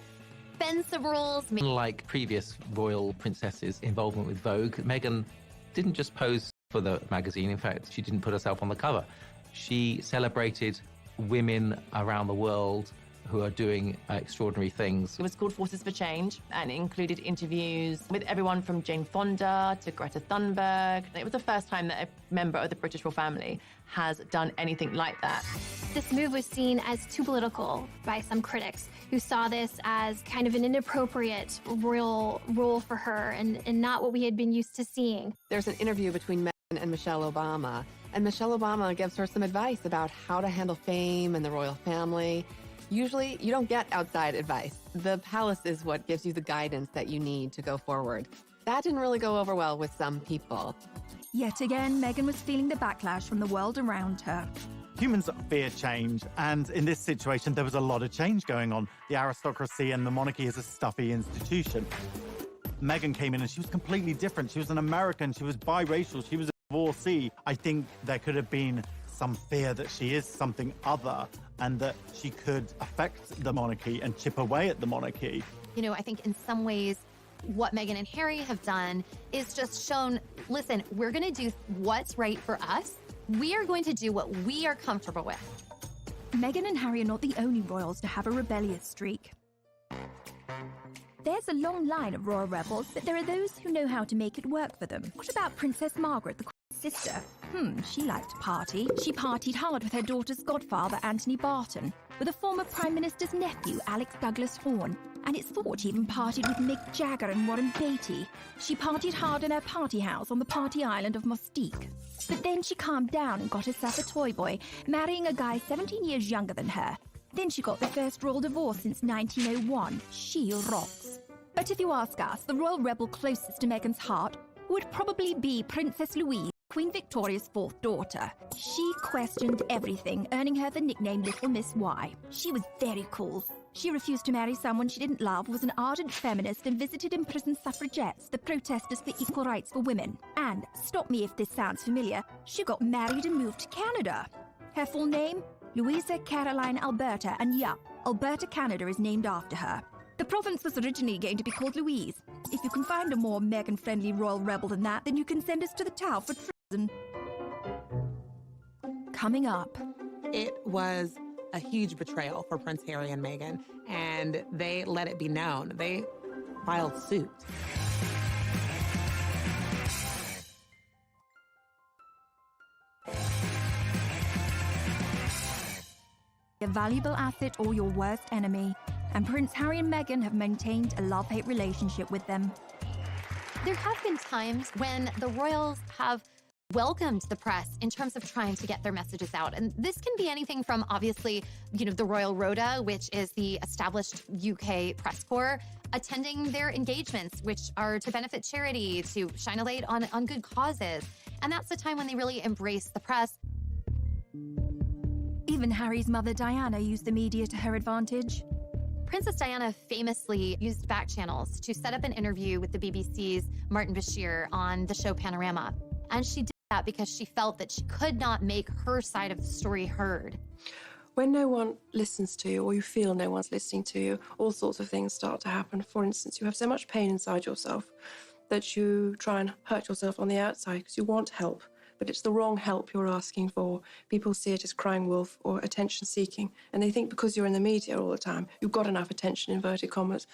bend some rules. Unlike previous royal princesses' involvement with Vogue, Meghan didn't just pose for the magazine. In fact, she didn't put herself on the cover. She celebrated women around the world who are doing extraordinary things. It was called Forces for Change, and it included interviews with everyone from Jane Fonda to Greta Thunberg. It was the first time that a member of the British royal family has done anything like that. This move was seen as too political by some critics, who saw this as kind of an inappropriate royal role for her and not what we had been used to seeing. There's an interview between Meghan and Michelle Obama, and Michelle Obama gives her some advice about how to handle fame and the royal family. Usually, you don't get outside advice. The palace is what gives you the guidance that you need to go forward. That didn't really go over well with some people. Yet again, Meghan was feeling the backlash from the world around her. Humans fear change, and in this situation, there was a lot of change going on. The aristocracy and the monarchy is a stuffy institution. Meghan came in and she was completely different. She was an American, she was biracial, she was a divorcee. I think there could have been some fear that she is something other and that she could affect the monarchy and chip away at the monarchy. You know, I think in some ways, what Meghan and Harry have done is just shown, listen, we're going to do what's right for us. We are going to do what we are comfortable with. Meghan and Harry are not the only royals to have a rebellious streak. There's a long line of royal rebels, but there are those who know how to make it work for them. What about Princess Margaret, the Queen's sister? She liked to party. She partied hard with her daughter's godfather, Anthony Barton. with a former Prime Minister's nephew, Alex Douglas Horne, and it's thought she even partied with Mick Jagger and Warren Beatty. She partied hard in her party house on the party island of Mustique. But then she calmed down and got herself a toy boy, marrying a guy 17 years younger than her. Then she got the first royal divorce since 1901. She rocks. But if you ask us, the royal rebel closest to Meghan's heart would probably be Princess Louise, Queen Victoria's fourth daughter. She questioned everything, earning her the nickname Little Miss Y. She was very cool. She refused to marry someone she didn't love, was an ardent feminist, and visited imprisoned suffragettes, the protesters for equal rights for women. And, stop me if this sounds familiar, she got married and moved to Canada. Her full name? Louisa Caroline Alberta, and yeah, Alberta, Canada is named after her. The province was originally going to be called Louise. If you can find a more Meghan-friendly royal rebel than that, then you can send us to the Tower for treason. Coming up. It was a huge betrayal for Prince Harry and Meghan, and they let it be known. They filed suit. A valuable asset or your worst enemy, and Prince Harry and Meghan have maintained a love-hate relationship with them. There have been times when the royals have welcomed the press in terms of trying to get their messages out. And this can be anything from, obviously, the Royal Rota, which is the established UK press corps, attending their engagements, which are to benefit charity, to shine a light on good causes. And that's the time when they really embrace the press. Even Harry's mother, Diana, used the media to her advantage. Princess Diana famously used back channels to set up an interview with the BBC's Martin Bashir on the show Panorama. And she did that because she felt that she could not make her side of the story heard. When no one listens to you, or you feel no one's listening to you, all sorts of things start to happen. For instance, you have so much pain inside yourself that you try and hurt yourself on the outside because you want help, but it's the wrong help you're asking for. People see it as crying wolf or attention seeking, and they think because you're in the media all the time, you've got enough attention, inverted commas.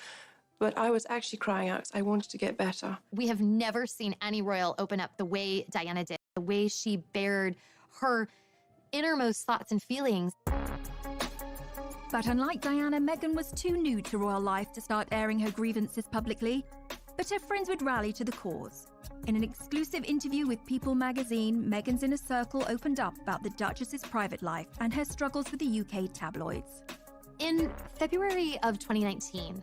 But I was actually crying out because I wanted to get better. We have never seen any royal open up the way Diana did, the way she bared her innermost thoughts and feelings. But unlike Diana, Meghan was too new to royal life to start airing her grievances publicly. But her friends would rally to the cause. In an exclusive interview with People magazine, Meghan's inner circle opened up about the Duchess's private life and her struggles with the UK tabloids. In February of 2019,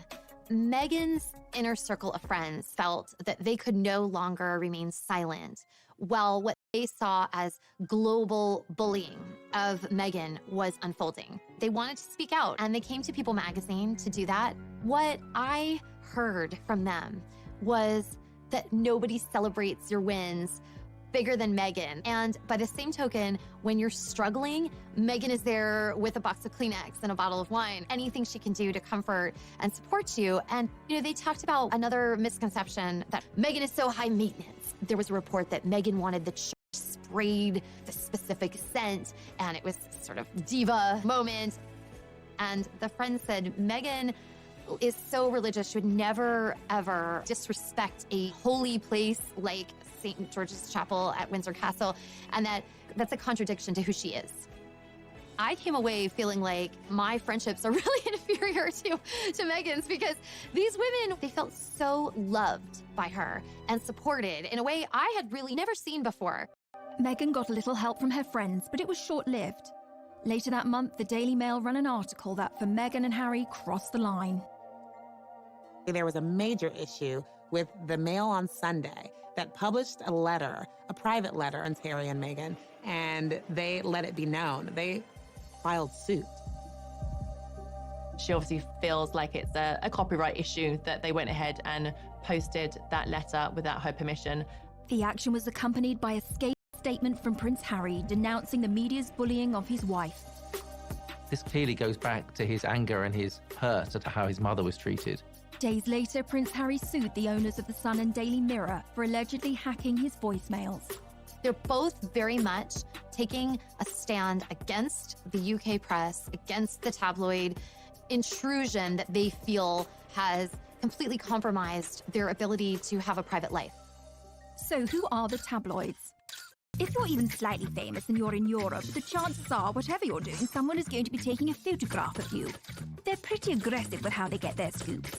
Meghan's inner circle of friends felt that they could no longer remain silent while what they saw as global bullying of Meghan was unfolding. They wanted to speak out, and they came to People magazine to do that. What I heard from them was that nobody celebrates your wins bigger than Meghan. And by the same token, when you're struggling, Meghan is there with a box of Kleenex and a bottle of wine, anything she can do to comfort and support you. And, they talked about another misconception that Meghan is so high maintenance. There was a report that Meghan wanted the church sprayed the specific scent, and it was sort of diva moment. And the friend said, Meghan is so religious, she would never, ever disrespect a holy place like St. George's Chapel at Windsor Castle, and that's a contradiction to who she is. I came away feeling like my friendships are really inferior to Meghan's, because these women, they felt so loved by her and supported in a way I had really never seen before. Meghan got a little help from her friends, but it was short-lived. Later that month, the Daily Mail ran an article that for Meghan and Harry crossed the line. There was a major issue with the Mail on Sunday that published a letter, a private letter, on Harry and Meghan, and they let it be known. They filed suit. She obviously feels like it's a copyright issue that they went ahead and posted that letter without her permission. The action was accompanied by a scathing statement from Prince Harry denouncing the media's bullying of his wife. This clearly goes back to his anger and his hurt at how his mother was treated. Days later, Prince Harry sued the owners of The Sun and Daily Mirror for allegedly hacking his voicemails. They're both very much taking a stand against the UK press, against the tabloid intrusion that they feel has completely compromised their ability to have a private life. So who are the tabloids? If you're even slightly famous and you're in Europe, the chances are, whatever you're doing, someone is going to be taking a photograph of you. They're pretty aggressive with how they get their scoops.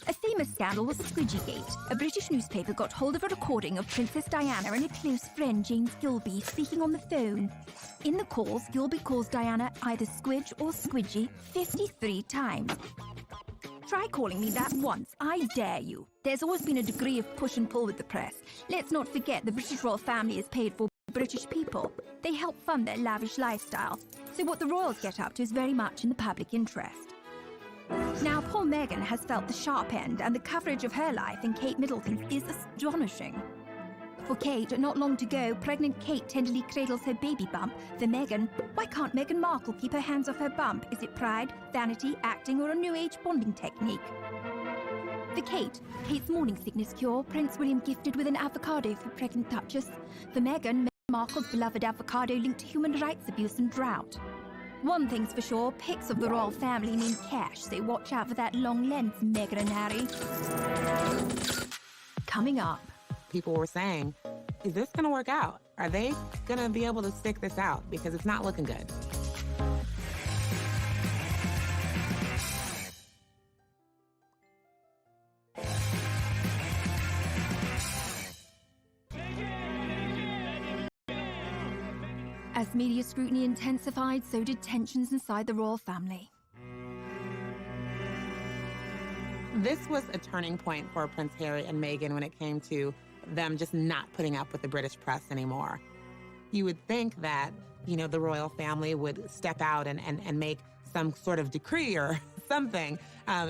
A famous scandal was Squidgygate. A British newspaper got hold of a recording of Princess Diana and a close friend, James Gilby, speaking on the phone. In the calls, Gilby calls Diana either Squidge or Squidgy 53 times. Try calling me that once, I dare you. There's always been a degree of push and pull with the press. Let's not forget the British royal family is paid for British people. They help fund their lavish lifestyle. So what the royals get up to is very much in the public interest. Now, poor Meghan has felt the sharp end, and the coverage of her life in Kate Middleton's is astonishing. For Kate, not long to go, pregnant Kate tenderly cradles her baby bump. For Meghan, why can't Meghan Markle keep her hands off her bump? Is it pride, vanity, acting, or a new age bonding technique? For Kate, Kate's morning sickness cure, Prince William gifted with an avocado for pregnant Duchess. For Meghan Markle's beloved avocado linked to human rights abuse and drought. One thing's for sure, pics of the royal family mean cash, so watch out for that long lens, Meghan and Harry. Coming up. People were saying, is this going to work out? Are they going to be able to stick this out? Because it's not looking good. As media scrutiny intensified, so did tensions inside the royal family. This was a turning point for Prince Harry and Meghan when it came to them just not putting up with the British press anymore. You would think that, the royal family would step out and make some sort of decree or something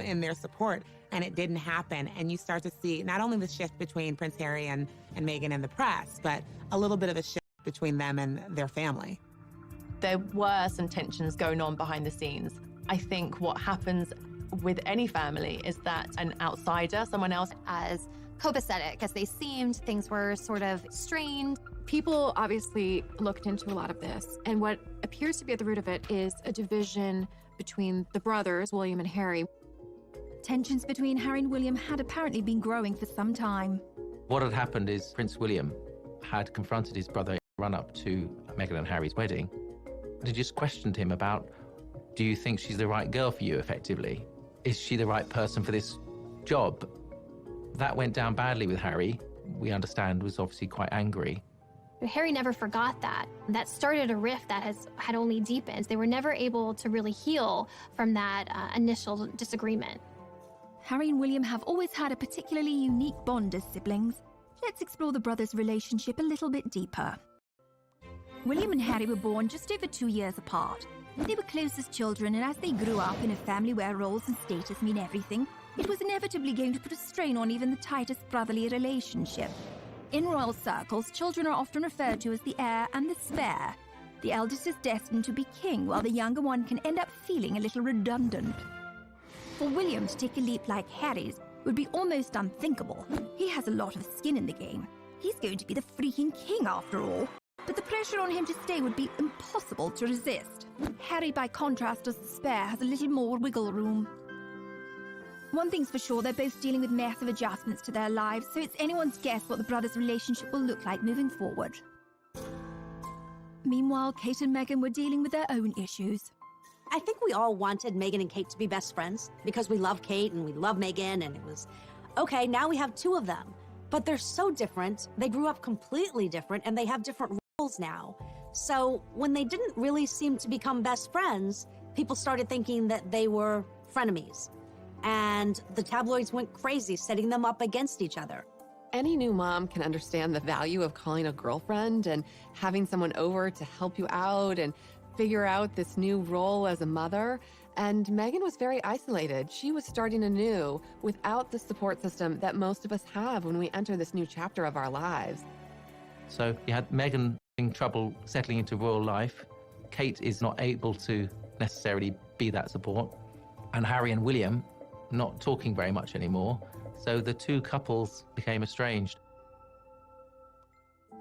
in their support, and it didn't happen. And you start to see not only the shift between Prince Harry and Meghan and the press, but a little bit of a shift between them and their family. There were some tensions going on behind the scenes. I think what happens with any family is that an outsider, someone else, as copacetic as they seemed, things were sort of strained. People obviously looked into a lot of this, and what appears to be at the root of it is a division between the brothers, William and Harry. Tensions between Harry and William had apparently been growing for some time. What had happened is Prince William had confronted his brother in the run-up to Meghan and Harry's wedding. He just questioned him about, do you think she's the right girl for you, effectively? Is she the right person for this job? That went down badly with Harry. We understand was obviously quite angry. Harry never forgot that. That started a rift that had only deepened. They were never able to really heal from that initial disagreement. Harry and William have always had a particularly unique bond as siblings. Let's explore the brothers' relationship a little bit deeper. William and Harry were born just over 2 years apart. They were close as children, and as they grew up in a family where roles and status mean everything, it was inevitably going to put a strain on even the tightest brotherly relationship. In royal circles, children are often referred to as the heir and the spare. The eldest is destined to be king, while the younger one can end up feeling a little redundant. For William to take a leap like Harry's would be almost unthinkable. He has a lot of skin in the game. He's going to be the freaking king after all. But the pressure on him to stay would be impossible to resist. Harry, by contrast, as the spare, has a little more wiggle room. One thing's for sure, they're both dealing with massive adjustments to their lives, so it's anyone's guess what the brothers' relationship will look like moving forward. Meanwhile, Kate and Meghan were dealing with their own issues. I think we all wanted Meghan and Kate to be best friends because we love Kate and we love Meghan, and it was, okay, now we have two of them. But they're so different. They grew up completely different, and they have different roles now. So when they didn't really seem to become best friends, people started thinking that they were frenemies. And the tabloids went crazy, setting them up against each other. Any new mom can understand the value of calling a girlfriend and having someone over to help you out and figure out this new role as a mother. And Meghan was very isolated. She was starting anew without the support system that most of us have when we enter this new chapter of our lives. So you had Meghan having trouble settling into royal life. Kate is not able to necessarily be that support. And Harry and William not talking very much anymore. So the two couples became estranged.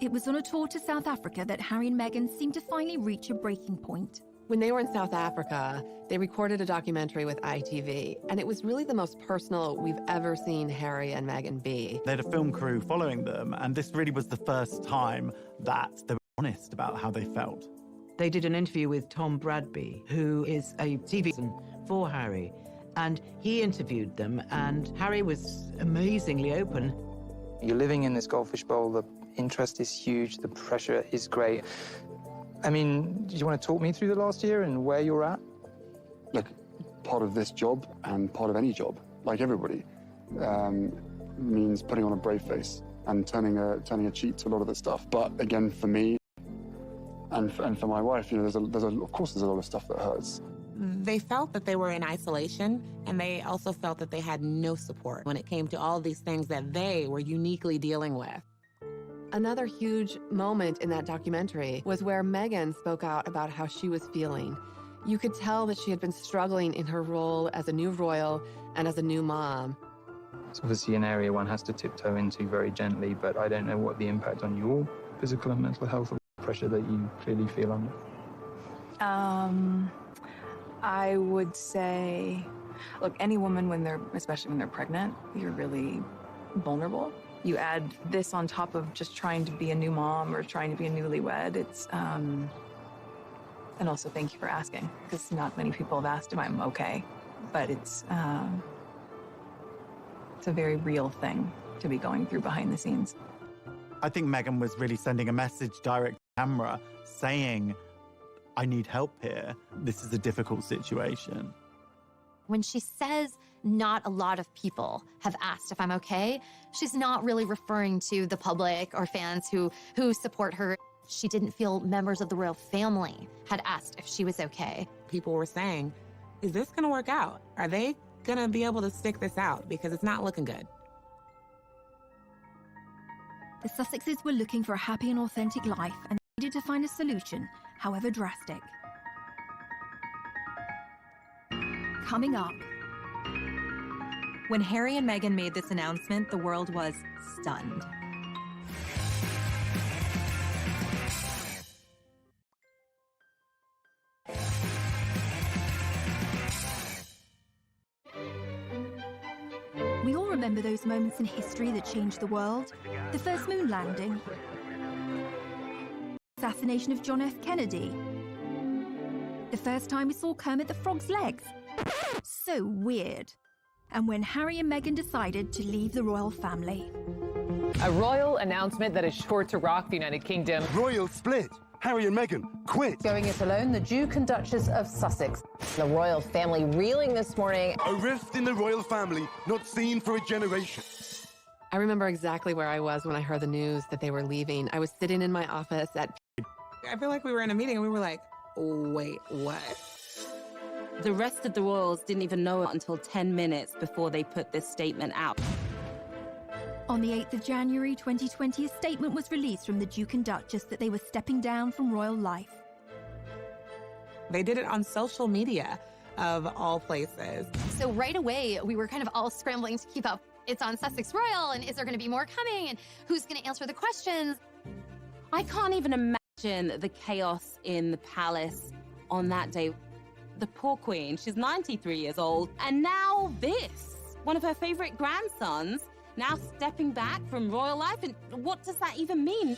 It was on a tour to South Africa that Harry and Meghan seemed to finally reach a breaking point. When they were in South Africa, they recorded a documentary with ITV, and it was really the most personal we've ever seen Harry and Meghan be. They had a film crew following them, and this really was the first time that there honest about how they felt. They did an interview with Tom Bradby, who is a TV for Harry, and he interviewed them, and Harry was amazingly open. You're living in this goldfish bowl, the interest is huge, the pressure is great. I mean, do you want to talk me through the last year and where you're at? Look, part of this job and part of any job, like everybody, means putting on a brave face and turning a cheek to a lot of the stuff. But again, for me and for my wife, you know, of course there's a lot of stuff that hurts. They felt that they were in isolation, and they also felt that they had no support when it came to all these things that they were uniquely dealing with. Another huge moment in that documentary was where Meghan spoke out about how she was feeling. You could tell that she had been struggling in her role as a new royal and as a new mom. It's obviously an area one has to tiptoe into very gently, but I don't know what the impact on your physical and mental health or pressure that you clearly feel under. I would say, look, any woman, especially when they're pregnant, you're really vulnerable. You add this on top of just trying to be a new mom or trying to be a newlywed. It's, and also thank you for asking, because not many people have asked if I'm okay, but it's a very real thing to be going through behind the scenes. I think Meghan was really sending a message direct to camera saying, I need help here. This is a difficult situation. When she says not a lot of people have asked if I'm okay, she's not really referring to the public or fans who support her. She didn't feel members of the royal family had asked if she was okay. People were saying, is this going to work out? Are they going to be able to stick this out? Because it's not looking good. The Sussexes were looking for a happy and authentic life and needed to find a solution, however drastic. Coming up. When Harry and Meghan made this announcement, the world was stunned. We all remember those moments in history that changed the world. The first moon landing. Assassination of John F. Kennedy. The first time we saw Kermit the Frog's legs. So weird. And when Harry and Meghan decided to leave the royal family. A royal announcement that is sure to rock the United Kingdom. Royal split. Harry and Meghan quit. Going it alone, the Duke and Duchess of Sussex. The royal family reeling this morning. A rift in the royal family not seen for a generation. I remember exactly where I was when I heard the news that they were leaving. I was sitting in my office at... I feel like we were in a meeting and we were like, wait, what? The rest of the royals didn't even know it until 10 minutes before they put this statement out. On the 8th of January 2020, a statement was released from the Duke and Duchess that they were stepping down from royal life. They did it on social media, of all places. So right away, we were kind of all scrambling to keep up. It's on Sussex Royal, and is there going to be more coming? And who's going to answer the questions? I can't even imagine the chaos in the palace on that day. The poor queen, she's 93 years old, and now this. One of her favorite grandsons now stepping back from royal life, and what does that even mean?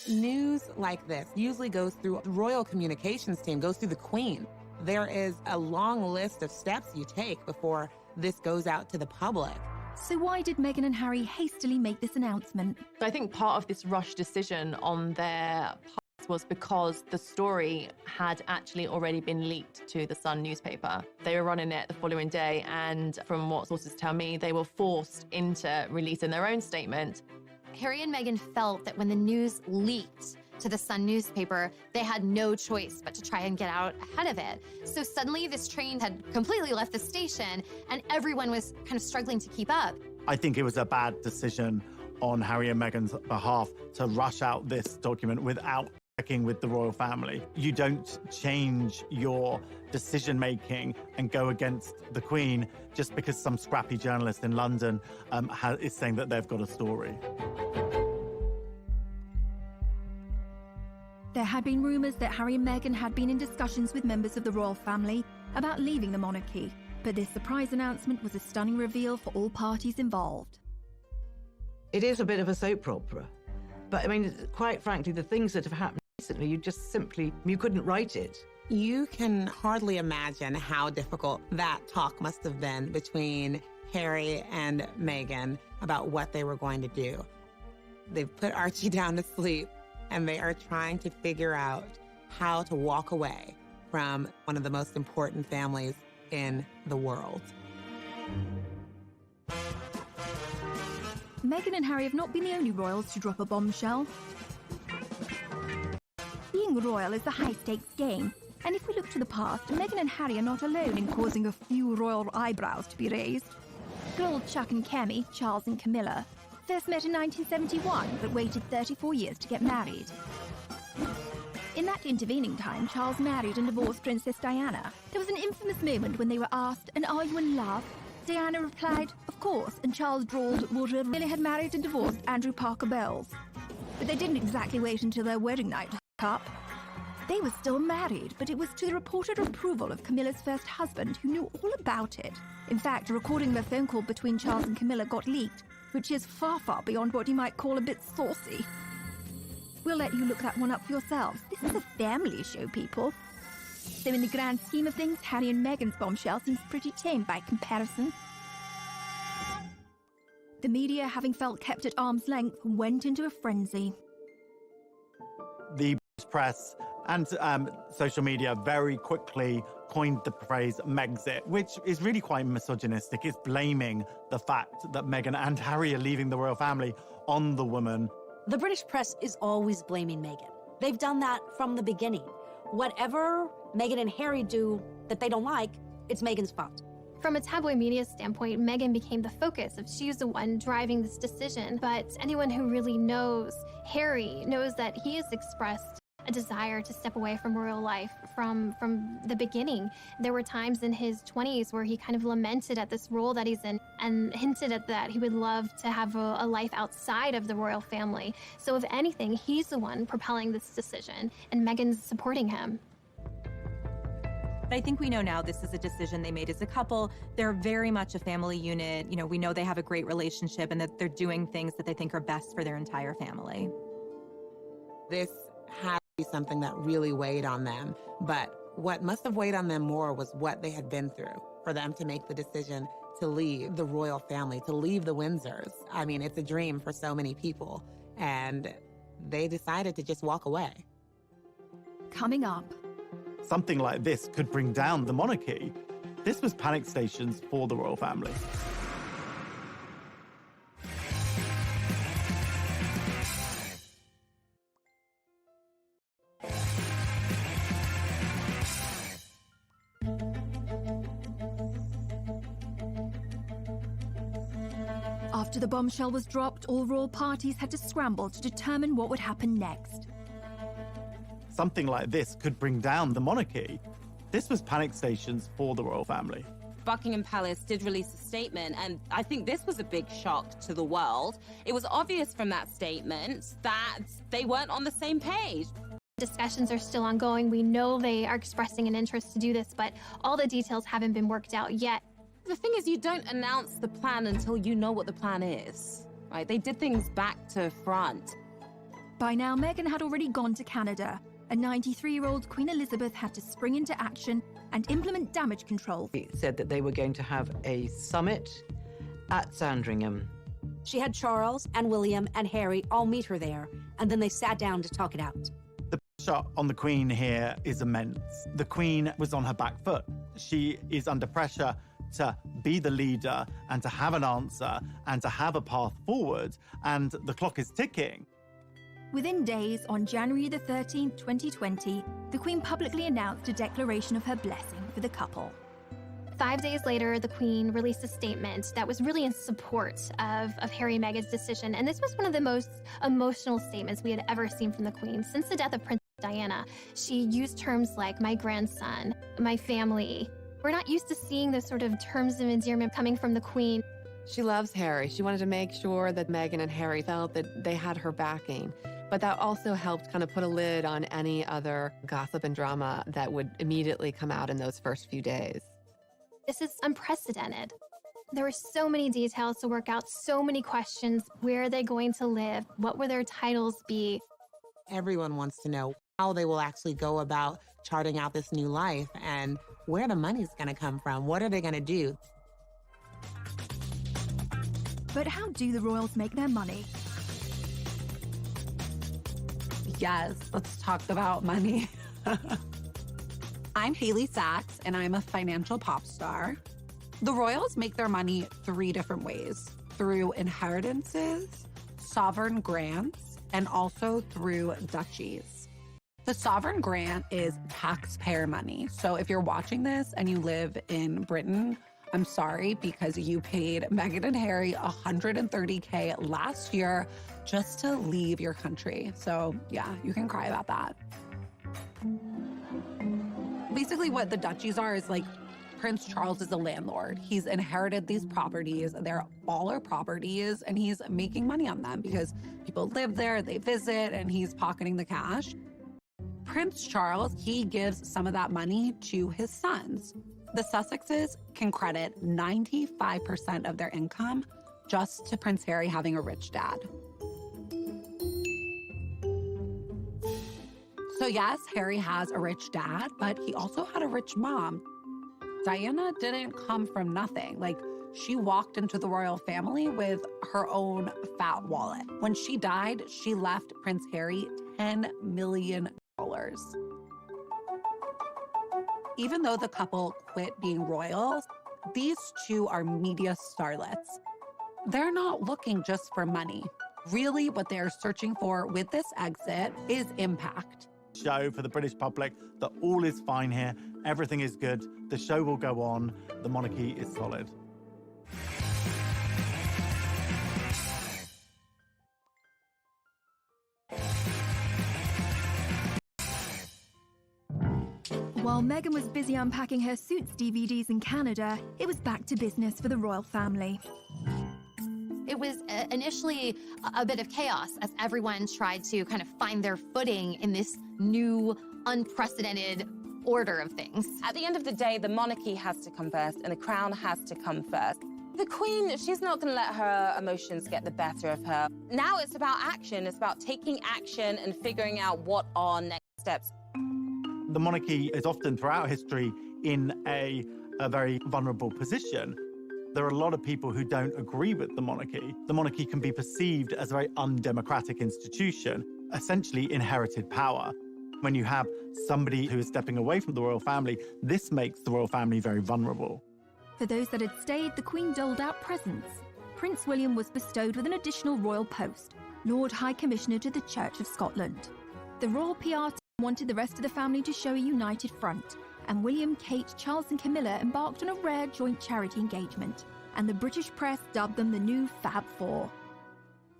News like this usually goes through the royal communications team, goes through the queen. There is a long list of steps you take before this goes out to the public. So why did Meghan and Harry hastily make this announcement? I think part of this rush decision on their part was because the story had actually already been leaked to the Sun newspaper. They were running it the following day, and from what sources tell me, they were forced into releasing their own statement. Harry and Meghan felt that when the news leaked to the Sun newspaper, they had no choice but to try and get out ahead of it. So suddenly this train had completely left the station and everyone was kind of struggling to keep up. I think it was a bad decision on Harry and Meghan's behalf to rush out this document without checking with the royal family. You don't change your decision-making and go against the Queen just because some scrappy journalist in London is saying that they've got a story. There had been rumours that Harry and Meghan had been in discussions with members of the royal family about leaving the monarchy, but this surprise announcement was a stunning reveal for all parties involved. It is a bit of a soap opera, but I mean, quite frankly, the things that have happened recently, you couldn't write it. You can hardly imagine how difficult that talk must have been between Harry and Meghan about what they were going to do. They've put Archie down to sleep, and they are trying to figure out how to walk away from one of the most important families in the world. Meghan and Harry have not been the only royals to drop a bombshell. Being royal is a high-stakes game, and if we look to the past, Meghan and Harry are not alone in causing a few royal eyebrows to be raised. Good old Chuck and Kemi, Charles and Camilla, first met in 1971, but waited 34 years to get married. In that intervening time, Charles married and divorced Princess Diana. There was an infamous moment when they were asked, "And are you in love?" Diana replied, "Of course," and Charles drawled, "Would really had married and divorced Andrew Parker Bowles." But they didn't exactly wait until their wedding night to hook up. They were still married, but it was to the reported approval of Camilla's first husband, who knew all about it. In fact, a recording of a phone call between Charles and Camilla got leaked, which is far, far beyond what you might call a bit saucy. We'll let you look that one up for yourselves. This is a family show, people. So in the grand scheme of things, Harry and Meghan's bombshell seems pretty tame by comparison. The media, having felt kept at arm's length, went into a frenzy. The press and social media very quickly coined the phrase Megxit, which is really quite misogynistic. It's blaming the fact that Meghan and Harry are leaving the royal family on the woman. The British press is always blaming Meghan. They've done that from the beginning. Whatever Meghan and Harry do that they don't like, it's Meghan's fault. From a tabloid media standpoint, Meghan became the focus of she's the one driving this decision. But anyone who really knows Harry knows that he has expressed a desire to step away from royal life from the beginning. There were times in his 20s where he kind of lamented at this role that he's in and hinted at that he would love to have a life outside of the royal family. So if anything, he's the one propelling this decision, and Meghan's supporting him. But I think we know now this is a decision they made as a couple. They're very much a family unit. You know, we know they have a great relationship and that they're doing things that they think are best for their entire family. This had to be something that really weighed on them. But what must have weighed on them more was what they had been through for them to make the decision to leave the royal family, to leave the Windsors. I mean, it's a dream for so many people. And they decided to just walk away. Coming up. Something like this could bring down the monarchy. This was panic stations for the royal family. After the bombshell was dropped, all royal parties had to scramble to determine what would happen next. Something like this could bring down the monarchy. This was panic stations for the royal family. Buckingham Palace did release a statement, and I think this was a big shock to the world. It was obvious from that statement that they weren't on the same page. Discussions are still ongoing. We know they are expressing an interest to do this, but all the details haven't been worked out yet. The thing is, you don't announce the plan until you know what the plan is, right? They did things back to front. By now, Meghan had already gone to Canada. A 93-year-old Queen Elizabeth had to spring into action and implement damage control. He said that they were going to have a summit at Sandringham. She had Charles and William and Harry all meet her there, and then they sat down to talk it out. The pressure on the Queen here is immense. The Queen was on her back foot. She is under pressure to be the leader and to have an answer and to have a path forward, and the clock is ticking. Within days, on January the 13th, 2020, the Queen publicly announced a declaration of her blessing for the couple. 5 days later, the Queen released a statement that was really in support of Harry and Meghan's decision, and this was one of the most emotional statements we had ever seen from the Queen. Since the death of Princess Diana, she used terms like my grandson, my family. We're not used to seeing those sort of terms of endearment coming from the Queen. She loves Harry. She wanted to make sure that Meghan and Harry felt that they had her backing. But that also helped kind of put a lid on any other gossip and drama that would immediately come out in those first few days. This is unprecedented. There were so many details to work out, so many questions. Where are they going to live? What will their titles be? Everyone wants to know how they will actually go about charting out this new life and where the money's going to come from. What are they going to do? But how do the royals make their money? Yes, let's talk about money. I'm Haley Sachs, and I'm a financial pop star. The royals make their money 3 different ways: through inheritances, sovereign grants, and also through duchies. The sovereign grant is taxpayer money. So if you're watching this and you live in Britain, I'm sorry, because you paid Meghan and Harry $130K last year just to leave your country. So yeah, you can cry about that. Basically what the duchies are is like Prince Charles is a landlord. He's inherited these properties. They're all our properties, and he's making money on them because people live there, they visit, and he's pocketing the cash. Prince Charles, he gives some of that money to his sons. The Sussexes can credit 95% of their income just to Prince Harry having a rich dad. So yes, Harry has a rich dad, but he also had a rich mom. Diana didn't come from nothing. Like, she walked into the royal family with her own fat wallet. When she died, she left Prince Harry $10 million. Even though the couple quit being royals, these two are media starlets. They're not looking just for money. Really, what they're searching for with this exit is impact. Show for the British public that all is fine here, everything is good, the show will go on, the monarchy is solid. While Meghan was busy unpacking her Suits DVDs in Canada, it was back to business for the royal family. It was initially a bit of chaos as everyone tried to kind of find their footing in this new, unprecedented order of things. At the end of the day, the monarchy has to come first and the crown has to come first. The Queen, she's not going to let her emotions get the better of her. Now it's about action. It's about taking action and figuring out what are next steps. The monarchy is often, throughout history, in a very vulnerable position. There are a lot of people who don't agree with the monarchy. The monarchy can be perceived as a very undemocratic institution, essentially inherited power. When you have somebody who is stepping away from the royal family, this makes the royal family very vulnerable. For those that had stayed, the Queen doled out presents. Prince William was bestowed with an additional royal post, Lord High Commissioner to the Church of Scotland. The royal PR team wanted the rest of the family to show a united front, and William, Kate, Charles and Camilla embarked on a rare joint charity engagement, and the British press dubbed them the new Fab Four.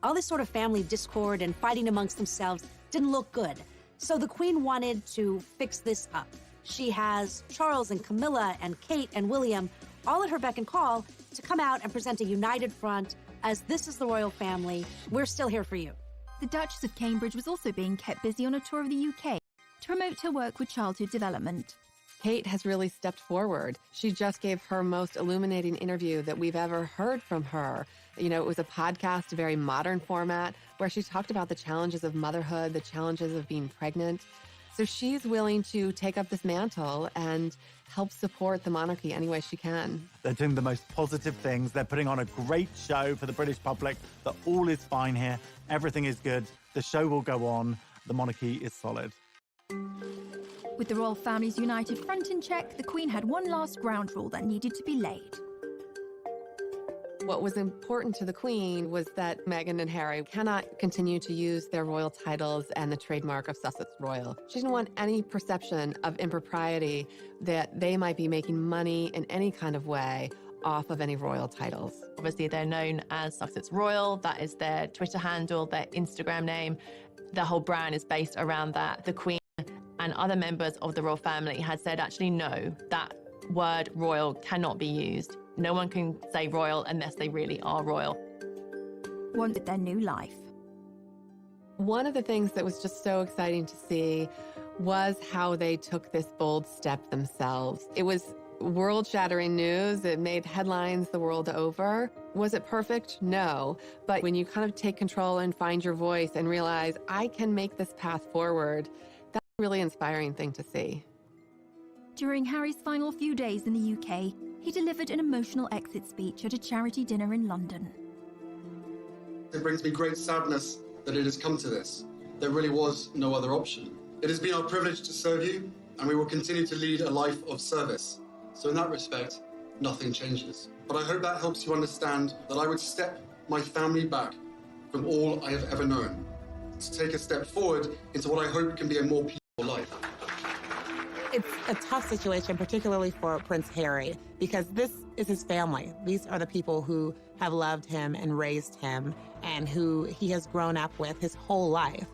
All this sort of family discord and fighting amongst themselves didn't look good, so the Queen wanted to fix this up. She has Charles and Camilla and Kate and William all at her beck and call to come out and present a united front as this is the royal family, we're still here for you. The Duchess of Cambridge was also being kept busy on a tour of the UK to promote her work with childhood development. Kate has really stepped forward. She just gave her most illuminating interview that we've ever heard from her. You know, it was a podcast, a very modern format, where she talked about the challenges of motherhood, the challenges of being pregnant. So she's willing to take up this mantle and help support the monarchy any way she can. They're doing the most positive things. They're putting on a great show for the British public, that all is fine here, everything is good, the show will go on, the monarchy is solid. With the royal family's united front in check, the Queen had one last ground rule that needed to be laid. What was important to the Queen was that Meghan and Harry cannot continue to use their royal titles and the trademark of Sussex Royal. She didn't want any perception of impropriety that they might be making money in any kind of way off of any royal titles. Obviously, they're known as Sussex Royal. That is their Twitter handle, their Instagram name. The whole brand is based around that. The Queen and other members of the royal family had said, actually, no, that word royal cannot be used. No one can say royal unless they really are royal. Wanted their new life. One of the things that was just so exciting to see was how they took this bold step themselves. It was world-shattering news. It made headlines the world over. Was it perfect? No. But when you kind of take control and find your voice and realize, I can make this path forward, Really inspiring thing to see. During Harry's final few days in the UK, he delivered an emotional exit speech at a charity dinner in London. It brings me great sadness that it has come to this. There really was no other option. It has been our privilege to serve you, and we will continue to lead a life of service. So in that respect, nothing changes. But I hope that helps you understand that I would step my family back from all I have ever known, to take a step forward into what I hope can be a more peaceful life. It's a tough situation, particularly for Prince Harry, because this is his family. These are the people who have loved him and raised him and who he has grown up with his whole life.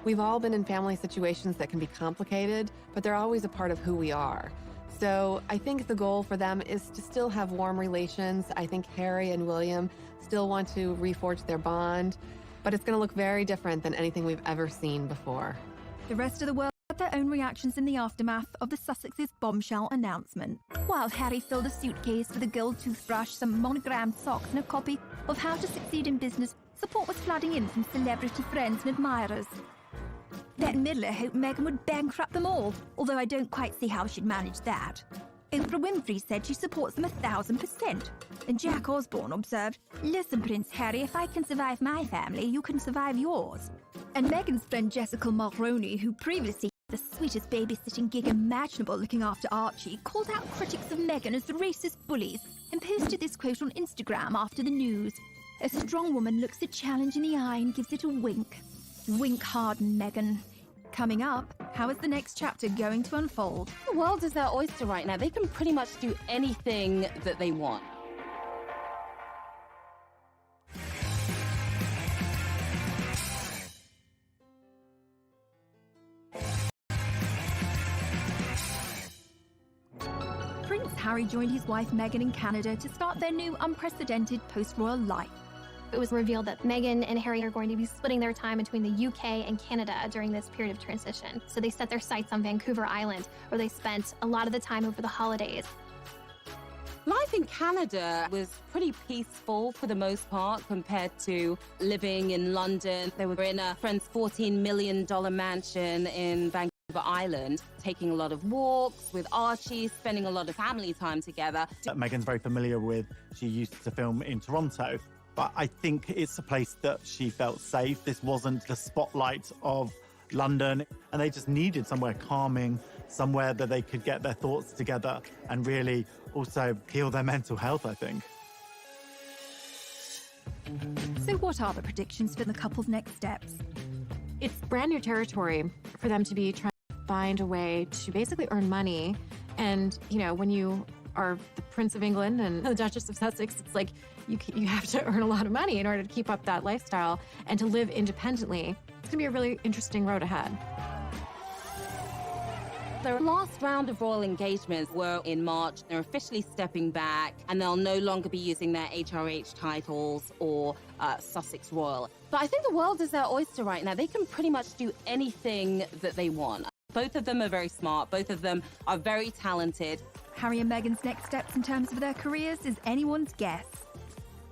We've all been in family situations that can be complicated, but they're always a part of who we are. So I think the goal for them is to still have warm relations. I think Harry and William still want to reforge their bond, but it's going to look very different than anything we've ever seen before. The rest of the world had their own reactions in the aftermath of the Sussex's bombshell announcement. While Harry filled a suitcase with a gold toothbrush, some monogrammed socks, and a copy of How to Succeed in Business, support was flooding in from celebrity friends and admirers. Bette Midler hoped Meghan would bankrupt them all, although I don't quite see how she'd manage that. Oprah Winfrey said she supports them 1,000%. And Jack Osborne observed, "Listen, Prince Harry, if I can survive my family, you can survive yours." And Meghan's friend Jessica Mulroney, who previously had the sweetest babysitting gig imaginable looking after Archie, called out critics of Meghan as racist bullies and posted this quote on Instagram after the news. "A strong woman looks a challenge in the eye and gives it a wink. Wink hard, Meghan." Coming up, how is the next chapter going to unfold? The world is their oyster right now. They can pretty much do anything that they want. Prince Harry joined his wife Meghan in Canada to start their new unprecedented post-royal life. It was revealed that Meghan and Harry are going to be splitting their time between the UK and Canada during this period of transition. So they set their sights on Vancouver Island, where they spent a lot of the time over the holidays. Life in Canada was pretty peaceful for the most part compared to living in London. They were in a friend's $14 million mansion in Vancouver Island, taking a lot of walks with Archie, spending a lot of family time together. Meghan's very familiar with, she used to film in Toronto, but I think it's a place that she felt safe. This wasn't the spotlight of London, and they just needed somewhere calming, somewhere that they could get their thoughts together and really also heal their mental health, I think. So what are the predictions for the couple's next steps? It's brand new territory for them to be trying to find a way to basically earn money. And, you know, when you are the Prince of England and the Duchess of Sussex, it's like you have to earn a lot of money in order to keep up that lifestyle and to live independently. It's going to be a really interesting road ahead. Their last round of royal engagements were in March. They're officially stepping back, and they'll no longer be using their HRH titles or Sussex Royal. But I think the world is their oyster right now. They can pretty much do anything that they want. Both of them are very smart. Both of them are very talented. Harry and Meghan's next steps in terms of their careers is anyone's guess.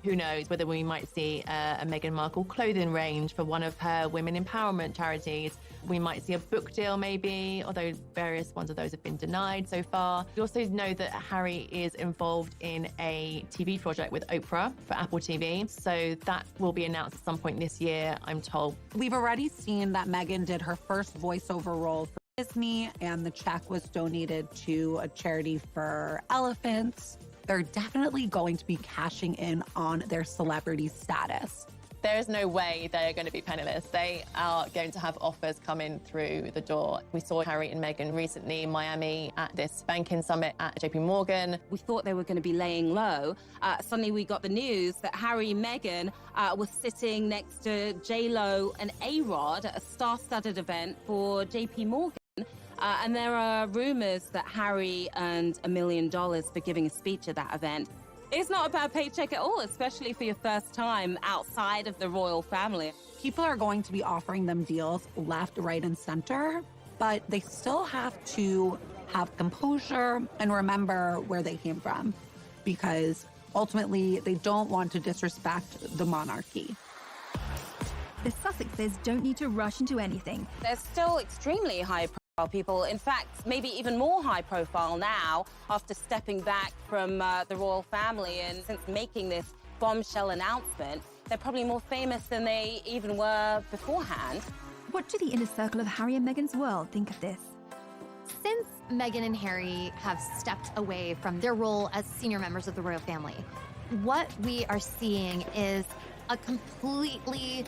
Who knows whether we might see a Meghan Markle clothing range for one of her women empowerment charities. We might see a book deal maybe, although various ones of those have been denied so far. We also know that Harry is involved in a TV project with Oprah for Apple TV. So that will be announced at some point this year, I'm told. We've already seen that Meghan did her first voiceover role for Disney, and the check was donated to a charity for elephants. They're definitely going to be cashing in on their celebrity status. There is no way they are going to be penniless. They are going to have offers coming through the door. We saw Harry and Meghan recently in Miami at this banking summit at JP Morgan. We thought they were going to be laying low. Suddenly we got the news that Harry and Meghan was sitting next to J-Lo and A-Rod at a star-studded event for JP Morgan. And there are rumors that Harry earned $1 million for giving a speech at that event. It's not a bad paycheck at all, especially for your first time outside of the royal family. People are going to be offering them deals left, right, and center, but they still have to have composure and remember where they came from, because ultimately they don't want to disrespect the monarchy. The Sussexes don't need to rush into anything. There's still extremely high people. In fact, maybe even more high profile now after stepping back from the royal family, and since making this bombshell announcement, they're probably more famous than they even were beforehand. What do the inner circle of Harry and Meghan's world think of this? Since Meghan and Harry have stepped away from their role as senior members of the royal family, what we are seeing is a completely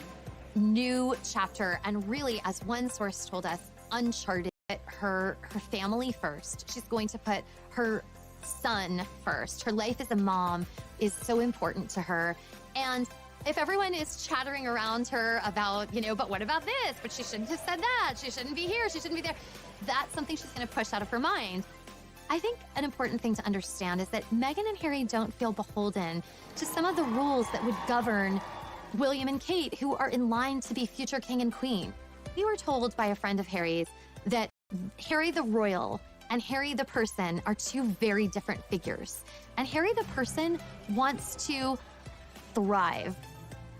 new chapter, and really, as one source told us, uncharted. Her family first. She's going to put her son first. Her life as a mom is so important to her. And if everyone is chattering around her about, but what about this? But she shouldn't have said that. She shouldn't be here. She shouldn't be there. That's something she's going to push out of her mind. I think an important thing to understand is that Meghan and Harry don't feel beholden to some of the rules that would govern William and Kate, who are in line to be future king and queen. We were told by a friend of Harry's that Harry the royal and Harry the person are two very different figures. And Harry the person wants to thrive.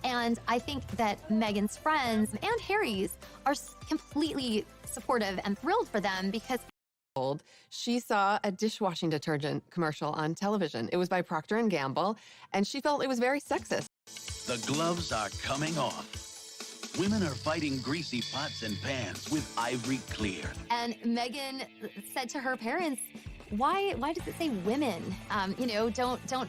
And I think that Meghan's friends and Harry's are completely supportive and thrilled for them because she saw a dishwashing detergent commercial on television. It was by Procter & Gamble, and she felt it was very sexist. The gloves are coming off. Women are fighting greasy pots and pans with Ivory Clear. And Meghan said to her parents, why does it say women? Don't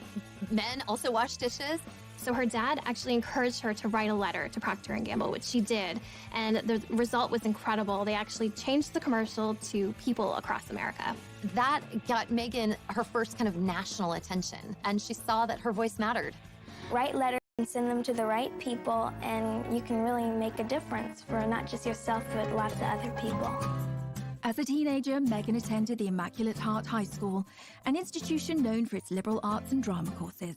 men also wash dishes? So her dad actually encouraged her to write a letter to Procter & Gamble, which she did. And the result was incredible. They actually changed the commercial to people across America. That got Meghan her first kind of national attention. And she saw that her voice mattered. Write letters and send them to the right people, and you can really make a difference for not just yourself, but lots of other people. As a teenager, Meghan attended the Immaculate Heart High School, an institution known for its liberal arts and drama courses.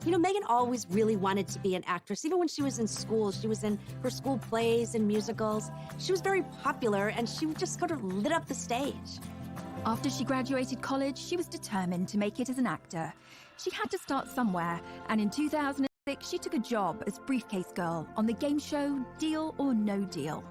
Meghan always really wanted to be an actress. Even when she was in school, she was in her school plays and musicals. She was very popular, and she just sort of lit up the stage. After she graduated college, she was determined to make it as an actor. She had to start somewhere, and in 2006, she took a job as briefcase girl on the game show Deal or No Deal.